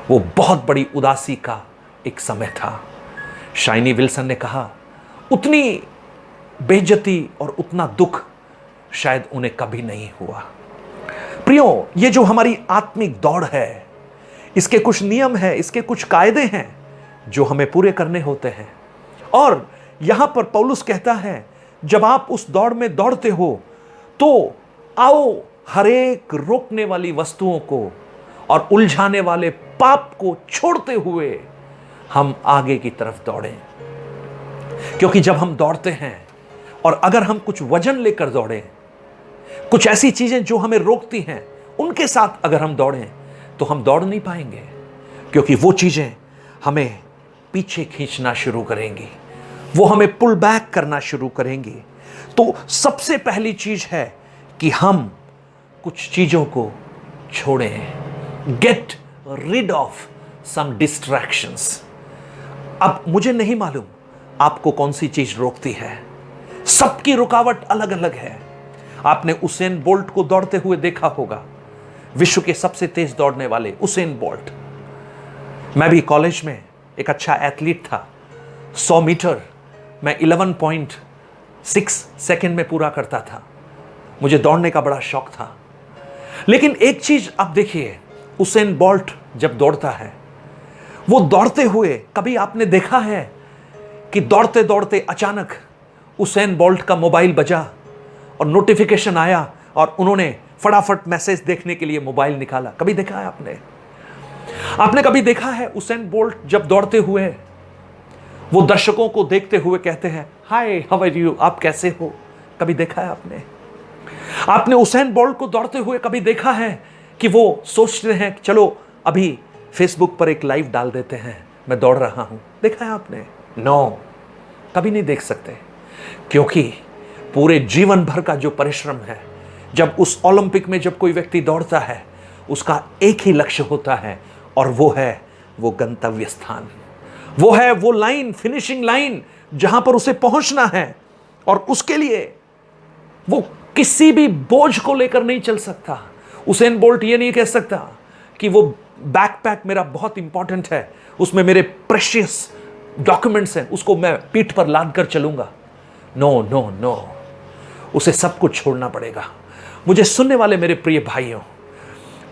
S5: वो बहुत बड़ी उदासी का एक समय था। शाइनी विल्सन ने कहा, उतनी बेइज्जती और उतना दुख शायद उन्हें कभी नहीं हुआ। प्रियो, ये जो हमारी आत्मिक दौड़ है, इसके कुछ नियम हैं, इसके कुछ कायदे हैं जो हमें पूरे करने होते हैं। और यहां पर पौलुस कहता है, जब आप उस दौड़ में दौड़ते हो तो आओ हरेक रोकने वाली वस्तुओं को और उलझाने वाले पाप को छोड़ते हुए हम आगे की तरफ दौड़ें। क्योंकि जब हम दौड़ते हैं और अगर हम कुछ वजन लेकर दौड़ें, कुछ ऐसी चीजें जो हमें रोकती हैं, उनके साथ अगर हम दौड़ें तो हम दौड़ नहीं पाएंगे, क्योंकि वो चीजें हमें पीछे खींचना शुरू करेंगी, वो हमें पुल बैक करना शुरू करेंगी। तो सबसे पहली चीज है कि हम कुछ चीजों को छोड़ें। Get rid of some distractions. अब मुझे नहीं मालूम आपको कौन सी चीज रोकती है, सबकी रुकावट अलग अलग है। आपने उसेन बोल्ट को दौड़ते हुए देखा होगा, विश्व के सबसे तेज दौड़ने वाले उसेन बोल्ट। मैं भी कॉलेज में एक अच्छा एथलीट था। 100 मीटर मैं 11.6 सेकंड में पूरा करता था। मुझे दौड़ने का बड़ा शौक था। लेकिन एक चीज आप देखिए, उसेन बोल्ट जब दौड़ता है, वो दौड़ते हुए कभी आपने देखा है कि दौड़ते दौड़ते अचानक उसेन बोल्ट का मोबाइल बजा और नोटिफिकेशन आया और उन्होंने फटाफट मैसेज देखने के लिए मोबाइल निकाला? कभी देखा है आपने? आपने कभी देखा है उसेन बोल्ट जब दौड़ते हुए वो दर्शकों को देखते हुए कहते हैं, हाय हाउ आर यू, आप कैसे हो? कभी देखा है आपने? आपने उसेन बोल्ट को दौड़ते हुए कभी देखा है कि वो सोचते हैं चलो अभी फेसबुक पर एक लाइव डाल देते हैं, मैं दौड़ रहा हूं? देखा है आपने? नो, कभी नहीं देख सकते, क्योंकि पूरे जीवन भर का जो परिश्रम है, जब उस ओलंपिक में जब कोई व्यक्ति दौड़ता है, उसका एक ही लक्ष्य होता है, और वो है वो गंतव्य स्थान, वो है वो लाइन, फिनिशिंग लाइन, जहां पर उसे पहुंचना है। और उसके लिए वो किसी भी बोझ को लेकर नहीं चल सकता। उसेन बोल्ट ये नहीं कह सकता कि वो बैकपैक मेरा बहुत इंपॉर्टेंट है, उसमें मेरे प्रेशियस डॉक्यूमेंट्स हैं, उसको मैं पीठ पर लाद कर चलूंगा। नो नो नो, उसे सब कुछ छोड़ना पड़ेगा। मुझे सुनने वाले मेरे प्रिय भाइयों,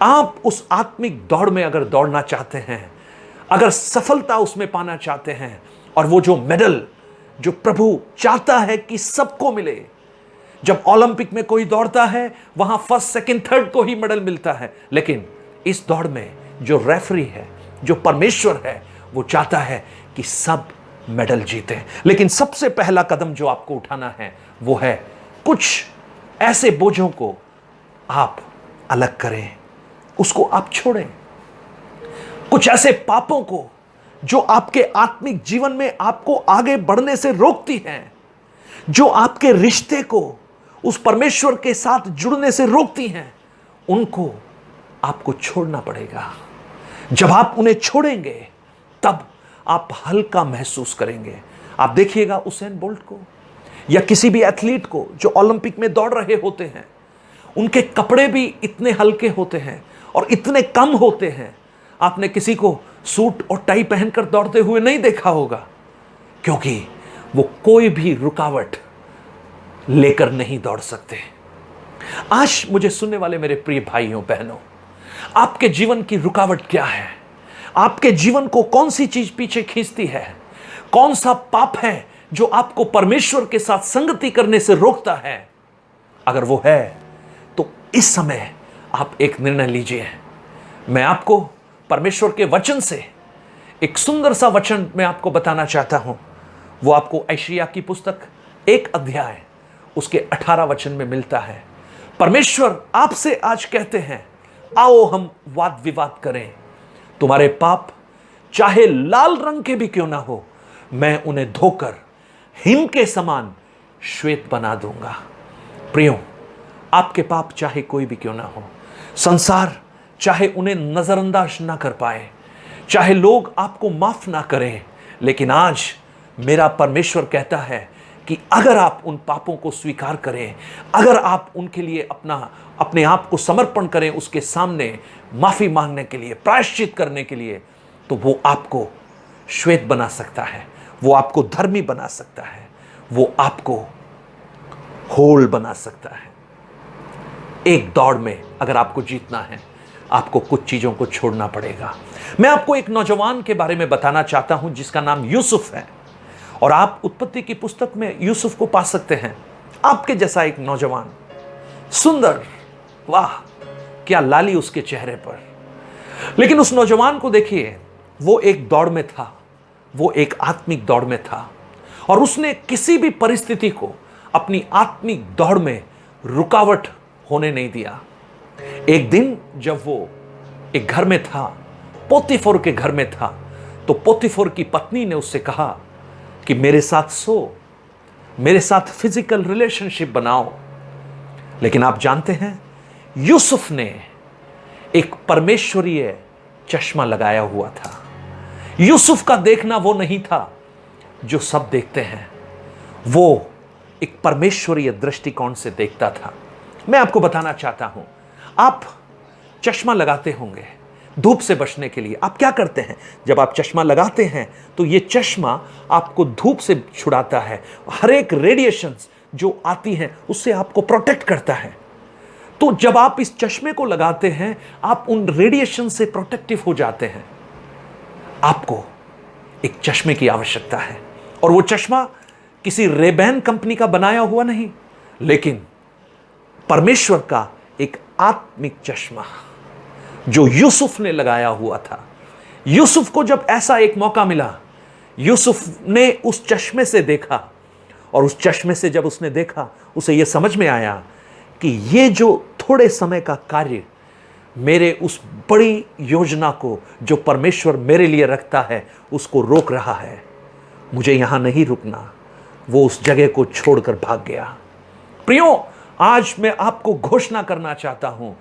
S5: आप उस आत्मिक दौड़ में अगर दौड़ना चाहते हैं, अगर सफलता उसमें पाना चाहते हैं, और वो जो मेडल जो प्रभु चाहता है कि सबको मिले, जब ओलंपिक में कोई दौड़ता है वहां फर्स्ट सेकंड थर्ड को ही मेडल मिलता है, लेकिन इस दौड़ में जो रेफरी है, जो परमेश्वर है, वो चाहता है कि सब मेडल जीते। लेकिन सबसे पहला कदम जो आपको उठाना है वो है कुछ ऐसे बोझों को आप अलग करें, उसको आप छोड़ें। कुछ ऐसे पापों को जो आपके आत्मिक जीवन में आपको आगे बढ़ने से रोकती हैं, जो आपके रिश्ते को उस परमेश्वर के साथ जुड़ने से रोकती हैं, उनको आपको छोड़ना पड़ेगा। जब आप उन्हें छोड़ेंगे तब आप हल्का महसूस करेंगे। आप देखिएगा उसेन बोल्ट को या किसी भी एथलीट को जो ओलंपिक में दौड़ रहे होते हैं, उनके कपड़े भी इतने हल्के होते हैं और इतने कम होते हैं। आपने किसी को सूट और टाई पहनकर दौड़ते हुए नहीं देखा होगा, क्योंकि वो कोई भी रुकावट लेकर नहीं दौड़ सकते। आज मुझे सुनने वाले मेरे प्रिय भाइयों बहनों, आपके जीवन की रुकावट क्या है? आपके जीवन को कौन सी चीज पीछे खींचती है? कौन सा पाप है जो आपको परमेश्वर के साथ संगति करने से रोकता है? अगर वो है तो इस समय आप एक निर्णय लीजिए। मैं आपको परमेश्वर के वचन से एक सुंदर सा वचन मैं आपको बताना चाहता हूं। वो आपको यशायाह की पुस्तक 1 अध्याय उसके 18 वचन में मिलता है। परमेश्वर आपसे आज कहते हैं, आओ हम वाद विवाद करें। तुम्हारे पाप चाहे लाल रंग के भी क्यों ना हो, मैं उन्हें धोकर हिम के समान श्वेत बना दूंगा। प्रियो, आपके पाप चाहे कोई भी क्यों ना हो, संसार चाहे उन्हें नजरअंदाज ना कर पाए, चाहे लोग आपको माफ ना करें, लेकिन आज मेरा परमेश्वर कहता है कि अगर आप उन पापों को स्वीकार करें, अगर आप उनके लिए अपने आप को समर्पण करें उसके सामने माफी मांगने के लिए, प्रायश्चित करने के लिए, तो वो आपको श्वेत बना सकता है, वो आपको धर्मी बना सकता है, वो आपको होल बना सकता है। एक दौड़ में अगर आपको जीतना है, आपको कुछ चीजों को छोड़ना पड़ेगा। मैं आपको एक नौजवान के बारे में बताना चाहता हूं जिसका नाम यूसुफ है, और आप उत्पत्ति की पुस्तक में यूसुफ को पा सकते हैं। आपके जैसा एक नौजवान, सुंदर, वाह क्या लाली उसके चेहरे पर। लेकिन उस नौजवान को देखिए, वो एक दौड़ में था, वो एक आत्मिक दौड़ में था, और उसने किसी भी परिस्थिति को अपनी आत्मिक दौड़ में रुकावट होने नहीं दिया। एक दिन जब वो एक घर में था, पोतीफर के घर में था, तो पोतीफर की पत्नी ने उससे कहा कि मेरे साथ सो, मेरे साथ फिजिकल रिलेशनशिप बनाओ। लेकिन आप जानते हैं, यूसुफ ने एक परमेश्वरीय चश्मा लगाया हुआ था। यूसुफ का देखना वो नहीं था जो सब देखते हैं, वो एक परमेश्वरीय दृष्टिकोण से देखता था। मैं आपको बताना चाहता हूं, आप चश्मा लगाते होंगे धूप से बचने के लिए। आप क्या करते हैं? जब आप चश्मा लगाते हैं तो ये चश्मा आपको धूप से छुड़ाता है, हर एक रेडिएशंस जो आती हैं उससे आपको प्रोटेक्ट करता है। तो जब आप इस चश्मे को लगाते हैं, आप उन रेडिएशन से प्रोटेक्टिव हो जाते हैं। आपको एक चश्मे की आवश्यकता है, और वो चश्मा किसी रेबैन कंपनी का बनाया हुआ नहीं, लेकिन परमेश्वर का एक आत्मिक चश्मा जो यूसुफ ने लगाया हुआ था। यूसुफ को जब ऐसा एक मौका मिला, यूसुफ ने उस चश्मे से देखा, और उस चश्मे से जब उसने देखा, उसे यह समझ में आया कि ये जो थोड़े समय का कार्य मेरे उस बड़ी योजना को जो परमेश्वर मेरे लिए रखता है उसको रोक रहा है। मुझे यहां नहीं रुकना। वो उस जगह को छोड़कर भाग गया। प्रियो, आज मैं आपको घोषणा करना चाहता हूं,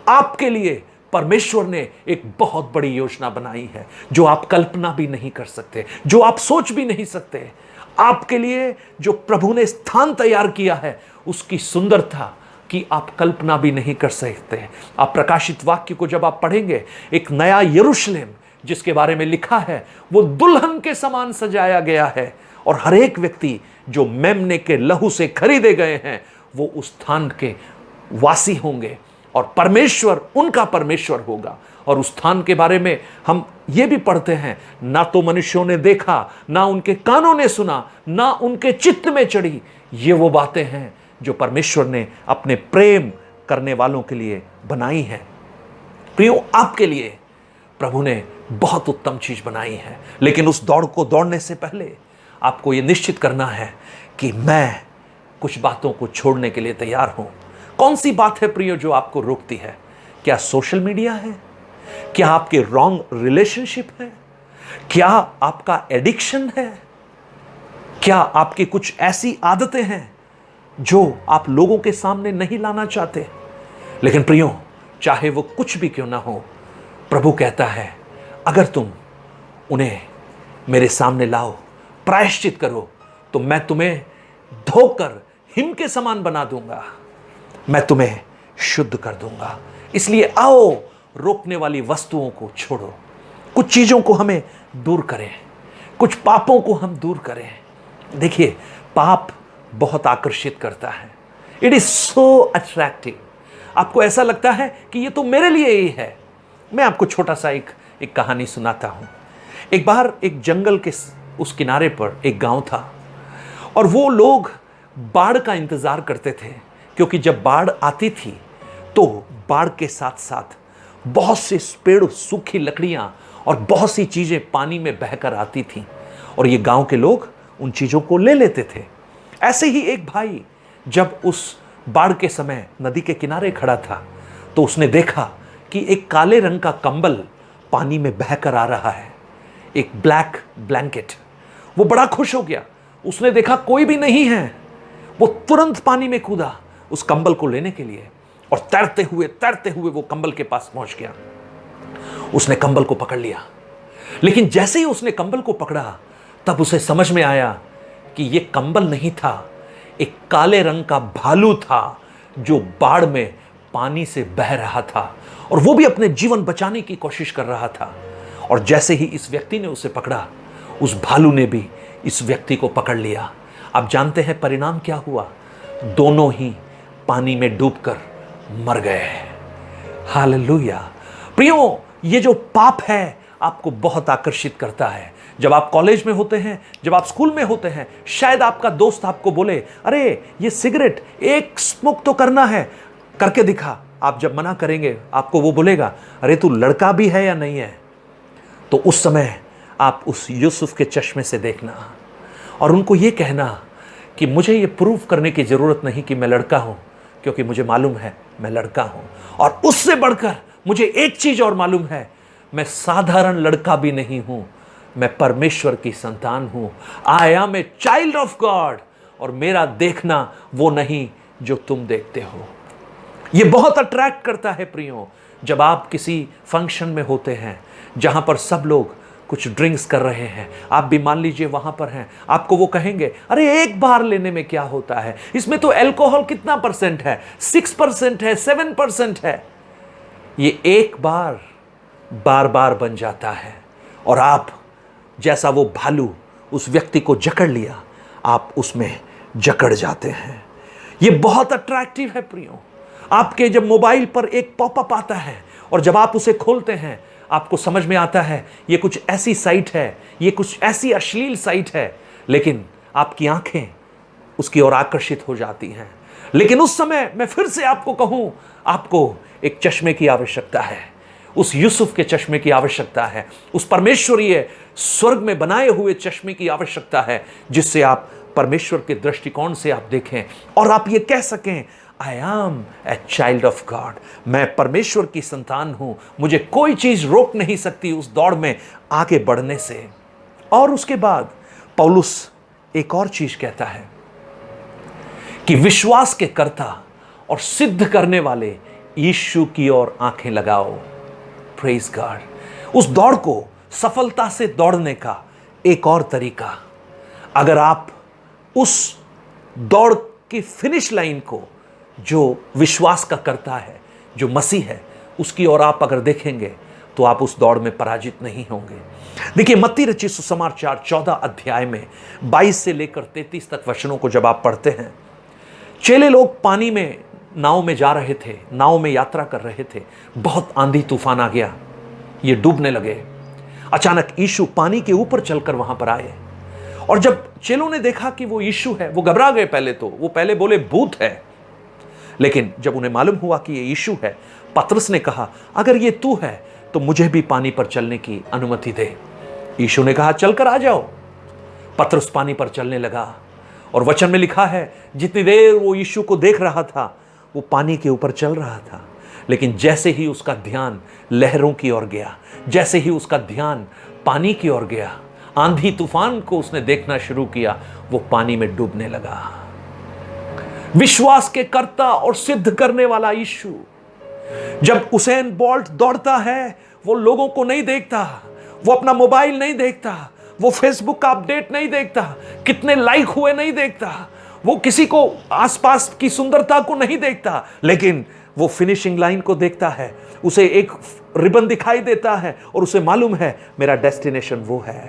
S5: आपके लिए परमेश्वर ने एक बहुत बड़ी योजना बनाई है जो आप कल्पना भी नहीं कर सकते, जो आप सोच भी नहीं सकते। आपके लिए जो प्रभु ने स्थान तैयार किया है उसकी सुंदरता कि आप कल्पना भी नहीं कर सकते। आप प्रकाशित वाक्य को जब आप पढ़ेंगे, एक नया यरूशलेम जिसके बारे में लिखा है वो दुल्हन के समान सजाया गया है, और हर एक व्यक्ति जो मेमने के लहू से खरीदे गए हैं वो उस स्थान के वासी होंगे, और परमेश्वर उनका परमेश्वर होगा। और उस स्थान के बारे में हम ये भी पढ़ते हैं, ना तो मनुष्यों ने देखा, ना उनके कानों ने सुना, ना उनके चित्त में चढ़ी। ये वो बातें हैं जो परमेश्वर ने अपने प्रेम करने वालों के लिए बनाई हैं। प्रियो, आपके लिए प्रभु ने बहुत उत्तम चीज बनाई है, लेकिन उस दौड़ को दौड़ने से पहले आपको यह निश्चित करना है कि मैं कुछ बातों को छोड़ने के लिए तैयार हूं। कौन सी बात है प्रियो जो आपको रोकती है? क्या सोशल मीडिया है? क्या आपके रॉन्ग रिलेशनशिप है? क्या आपका एडिक्शन है? क्या आपकी कुछ ऐसी आदतें हैं जो आप लोगों के सामने नहीं लाना चाहते? लेकिन प्रियो, चाहे वो कुछ भी क्यों ना हो, प्रभु कहता है अगर तुम उन्हें मेरे सामने लाओ, प्रायश्चित करो, तो मैं तुम्हें धोकर हिम के समान बना दूंगा, मैं तुम्हें शुद्ध कर दूंगा। इसलिए आओ, रोकने वाली वस्तुओं को छोड़ो, कुछ चीजों को हमें दूर करें, कुछ पापों को हम दूर करें। देखिए, पाप बहुत आकर्षित करता है। It is so attractive. आपको ऐसा लगता है कि ये तो मेरे लिए ही है। मैं आपको छोटा सा एक कहानी सुनाता हूं। एक बार एक जंगल के उस किनारे पर एक गांव था और वो लोग बाढ़ का इंतजार करते थे, क्योंकि जब बाढ़ आती थी तो बाढ़ के साथ साथ बहुत से पेड़, सूखी लकड़ियां और बहुत सी चीजें पानी में बहकर आती थी और ये गांव के लोग उन चीजों को ले लेते थे। ऐसे ही एक भाई जब उस बाढ़ के समय नदी के किनारे खड़ा था तो उसने देखा कि एक काले रंग का कंबल पानी में बहकर आ रहा है, एक ब्लैक ब्लैंकेट। वो बड़ा खुश हो गया। उसने देखा कोई भी नहीं है। वो तुरंत पानी में कूदा उस कंबल को लेने के लिए और तैरते हुए वो कंबल के पास पहुंच गया। उसने कंबल को पकड़ लिया, लेकिन जैसे ही उसने कंबल को पकड़ा तब उसे समझ में आया कि ये कंबल नहीं था, एक काले रंग का भालू था जो बाढ़ में पानी से बह रहा था और वो भी अपने जीवन बचाने की कोशिश कर रहा था। और जैसे ही इस व्यक्ति ने उसे पकड़ा, उस भालू ने भी इस व्यक्ति को पकड़ लिया। आप जानते हैं परिणाम क्या हुआ? दोनों ही पानी में डूबकर मर गए। हालेलुया। प्रियो, ये जो पाप है आपको बहुत आकर्षित करता है। जब आप कॉलेज में होते हैं, जब आप स्कूल में होते हैं, शायद आपका दोस्त आपको बोले, अरे ये सिगरेट एक स्मोक तो करना है, करके दिखा। आप जब मना करेंगे आपको वो बोलेगा, अरे तू लड़का भी है या नहीं है? तो उस समय आप उस यूसुफ के चश्मे से देखना और उनको ये कहना कि मुझे ये प्रूव करने की जरूरत नहीं कि मैं लड़का हूं, क्योंकि मुझे मालूम है मैं लड़का हूं। और उससे बढ़कर मुझे एक चीज और मालूम है, मैं साधारण लड़का भी नहीं हूं, मैं परमेश्वर की संतान हूं। I am a child of God. और मेरा देखना वो नहीं जो तुम देखते हो। ये बहुत अट्रैक्ट करता है प्रियो। जब आप किसी फंक्शन में होते हैं जहां पर सब लोग कुछ ड्रिंक्स कर रहे हैं, आप भी मान लीजिए वहां पर हैं, आपको वो कहेंगे, अरे एक बार लेने में क्या होता है, इसमें तो अल्कोहल कितना परसेंट है, 6% है, 7% है। ये एक बार बार बार बन जाता है और आप जैसा वो भालू उस व्यक्ति को जकड़ लिया, आप उसमें जकड़ जाते हैं। ये बहुत अट्रैक्टिव है प्रियो। आपके जब मोबाइल पर एक पॉपअप आता है और जब आप उसे खोलते हैं, आपको समझ में आता है ये कुछ ऐसी साइट है, ये कुछ ऐसी अश्लील साइट है, लेकिन आपकी आंखें उसकी ओर आकर्षित हो जाती हैं। लेकिन उस समय मैं फिर से आपको कहूं, आपको एक चश्मे की आवश्यकता है, उस यूसुफ के चश्मे की आवश्यकता है, उस परमेश्वरीय स्वर्ग में बनाए हुए चश्मे की आवश्यकता है, जिससे आप परमेश्वर के दृष्टिकोण से आप देखें और आप ये कह सकें, I am a child of God. मैं परमेश्वर की संतान हूं, मुझे कोई चीज रोक नहीं सकती उस दौड़ में आगे बढ़ने से। और उसके बाद पौलुस एक और चीज कहता है कि विश्वास के कर्ता और सिद्ध करने वाले यीशु की ओर आंखें लगाओ। Praise God. उस दौड़ को सफलता से दौड़ने का एक और तरीका, अगर आप उस दौड़ की फिनिश लाइन को, जो विश्वास का करता है, जो मसीह है, उसकी ओर आप अगर देखेंगे तो आप उस दौड़ में पराजित नहीं होंगे। देखिए, मत्ती रचित सुसमाचार 14 अध्याय में 22 से लेकर 33 तक वचनों को जब आप पढ़ते हैं, चेले लोग पानी में नाव में जा रहे थे, नाव में यात्रा कर रहे थे। बहुत आंधी तूफान आ गया, ये डूबने लगे। अचानक यीशु पानी के ऊपर चलकर वहां पर आए और जब चेलों ने देखा कि वो यीशु है, वो घबरा गए। पहले बोले भूत है, लेकिन जब उन्हें मालूम हुआ कि ये यीशु है पतरस ने कहा, अगर ये तू है तो मुझे भी पानी पर चलने की अनुमति दे। यीशु ने कहा, चलकर आ जाओ। पतरस पानी पर चलने लगा और वचन में लिखा है, जितनी देर वो यीशु को देख रहा था वो पानी के ऊपर चल रहा था। लेकिन जैसे ही उसका ध्यान लहरों की ओर गया, जैसे ही उसका ध्यान पानी की ओर गया, आंधी तूफान को उसने देखना शुरू किया, वो पानी में डूबने लगा। विश्वास के कर्ता और सिद्ध करने वाला यीशु, जब उसेन बोल्ट दौड़ता है, वो लोगों को नहीं देखता, वो अपना मोबाइल नहीं देखता, वो फेसबुक का अपडेट नहीं देखता, कितने लाइक हुए नहीं देखता, वो किसी को आसपास की सुंदरता को नहीं देखता, लेकिन वो फिनिशिंग लाइन को देखता है। उसे एक रिबन दिखाई देता है और उसे मालूम है मेरा डेस्टिनेशन वो है।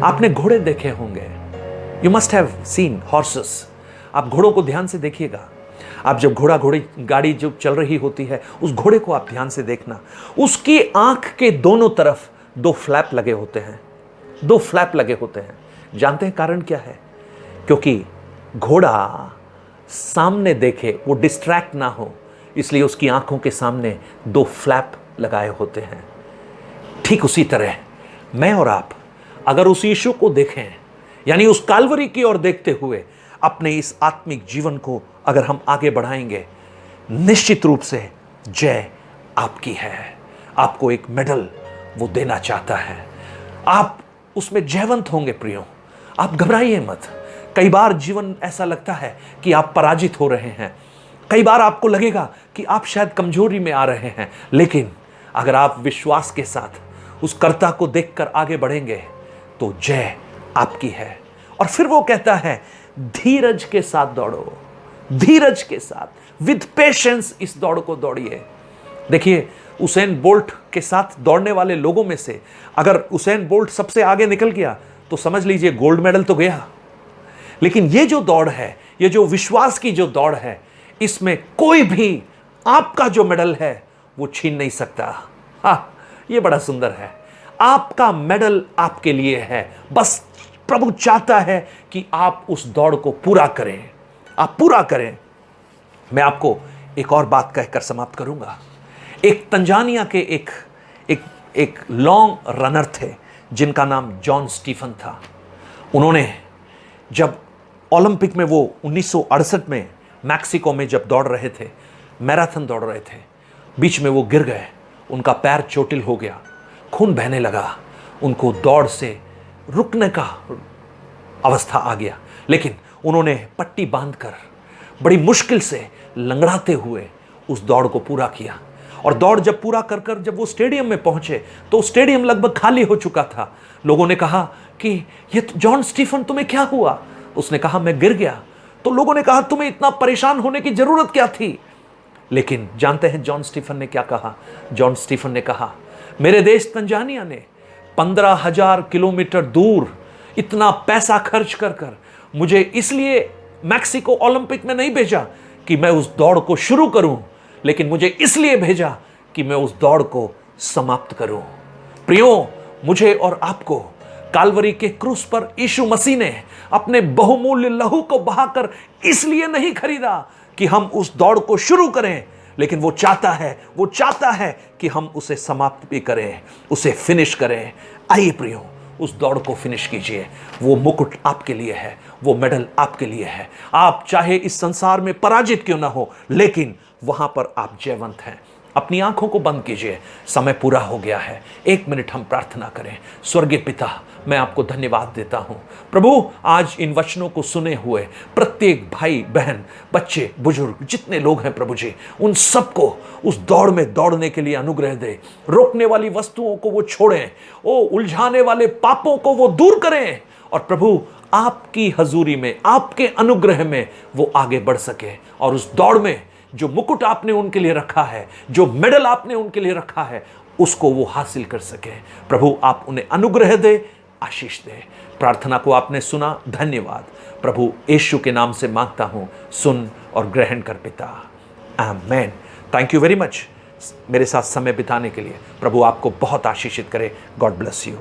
S5: आपने घोड़े देखे होंगे, you must have seen horses. आप घोड़ों को ध्यान से देखिएगा। आप जब घोड़ा घोड़ी गाड़ी जो चल रही होती है, उस घोड़े को आप ध्यान से देखना, उसकी आंख के दोनों तरफ 2 फ्लैप लगे होते हैं, 2 फ्लैप लगे होते हैं। जानते हैं कारण क्या है? क्योंकि घोड़ा सामने देखे, वो डिस्ट्रैक्ट ना हो, इसलिए उसकी आंखों के सामने 2 फ्लैप लगाए होते हैं। ठीक उसी तरह मैं और आप अगर उस यीशु को देखें, यानी उस काल्वरी की ओर देखते हुए अपने इस आत्मिक जीवन को अगर हम आगे बढ़ाएंगे, निश्चित रूप से जय आपकी है। आपको एक मेडल वो देना चाहता है, आप उसमें जयवंत होंगे। प्रियो, आप घबराइए मत। कई बार जीवन ऐसा लगता है कि आप पराजित हो रहे हैं, कई बार आपको लगेगा कि आप शायद कमजोरी में आ रहे हैं, लेकिन अगर आप विश्वास के साथ उस कर्ता को देखकर आगे बढ़ेंगे तो जय आपकी है। और फिर वो कहता है, धीरज के साथ दौड़ो, धीरज के साथ, विद पेशेंस इस दौड़ को दौड़िए। देखिए, उसेन बोल्ट के साथ दौड़ने वाले लोगों में से अगर उसेन बोल्ट सबसे आगे निकल गया तो समझ लीजिए गोल्ड मेडल तो गया। लेकिन ये जो दौड़ है, ये जो विश्वास की जो दौड़ है, इसमें कोई भी आपका जो मेडल है वो छीन नहीं सकता। हाँ, ये बड़ा सुंदर है। आपका मेडल आपके लिए है। बस प्रभु चाहता है कि आप उस दौड़ को पूरा करें, आप पूरा करें। मैं आपको एक और बात कहकर समाप्त करूंगा। एक तंजानिया के एक लॉन्ग रनर थे जिनका नाम जॉन स्टीफन था। उन्होंने जब ओलंपिक में वो 1968 में मैक्सिको में जब दौड़ रहे थे, मैराथन दौड़ रहे थे, बीच में वो गिर गए, उनका पैर चोटिल हो गया, खून बहने लगा, उनको दौड़ से रुकने का अवस्था आ गया। लेकिन उन्होंने पट्टी बांधकर बड़ी मुश्किल से लंगड़ाते हुए उस दौड़ को पूरा किया। और दौड़ जब पूरा कर कर जब वो स्टेडियम में पहुंचे तो स्टेडियम लगभग खाली हो चुका था। लोगों ने कहा कि ये जॉन स्टीफन, तुम्हें क्या हुआ? उसने कहा, मैं गिर गया। तो लोगों ने कहा, तुम्हें इतना परेशान होने की जरूरत क्या थी? लेकिन जानते हैं जॉन स्टीफन ने क्या कहा? जॉन स्टीफन ने कहा, मेरे देश तंजानिया ने 15,000 किलोमीटर दूर इतना पैसा खर्च कर कर मुझे इसलिए मैक्सिको ओलंपिक में नहीं भेजा कि मैं उस दौड़ को शुरू करूं, लेकिन मुझे इसलिए भेजा कि मैं उस दौड़ को समाप्त करूं। प्रियो, मुझे और आपको काल्वरी के क्रूस पर यीशु मसीह ने अपने बहुमूल्य लहू को बहाकर इसलिए नहीं खरीदा कि हम उस दौड़ को शुरू करें, लेकिन वो चाहता है कि हम उसे समाप्त भी करें, उसे फिनिश करें। आइए प्रियो, उस दौड़ को फिनिश कीजिए। वो मुकुट आपके लिए है, वो मेडल आपके लिए है। आप चाहे इस संसार में पराजित क्यों ना हो, लेकिन वहां पर आप जयवंत हैं। अपनी आंखों को बंद कीजिए, समय पूरा हो गया है। 1 मिनट हम प्रार्थना करें। स्वर्गीय पिता, मैं आपको धन्यवाद देता हूं प्रभु, आज इन वचनों को सुने हुए प्रत्येक भाई बहन, बच्चे बुजुर्ग जितने लोग हैं प्रभु जी, उन सबको उस दौड़ में दौड़ने के लिए अनुग्रह दे। रोकने वाली वस्तुओं को वो छोड़ें, ओ उलझाने वाले पापों को वो दूर करें, और प्रभु आपकी हजूरी में, आपके अनुग्रह में वो आगे बढ़ सके, और उस दौड़ में जो मुकुट आपने उनके लिए रखा है, जो मेडल आपने उनके लिए रखा है, उसको वो हासिल कर सके। प्रभु आप उन्हें अनुग्रह दे, आशीष दे। प्रार्थना को आपने सुना, धन्यवाद। प्रभु यीशु के नाम से मांगता हूं, सुन और ग्रहण कर पिता, आमेन। थैंक यू वेरी मच मेरे साथ समय बिताने के लिए। प्रभु आपको बहुत आशीषित करे। God bless you.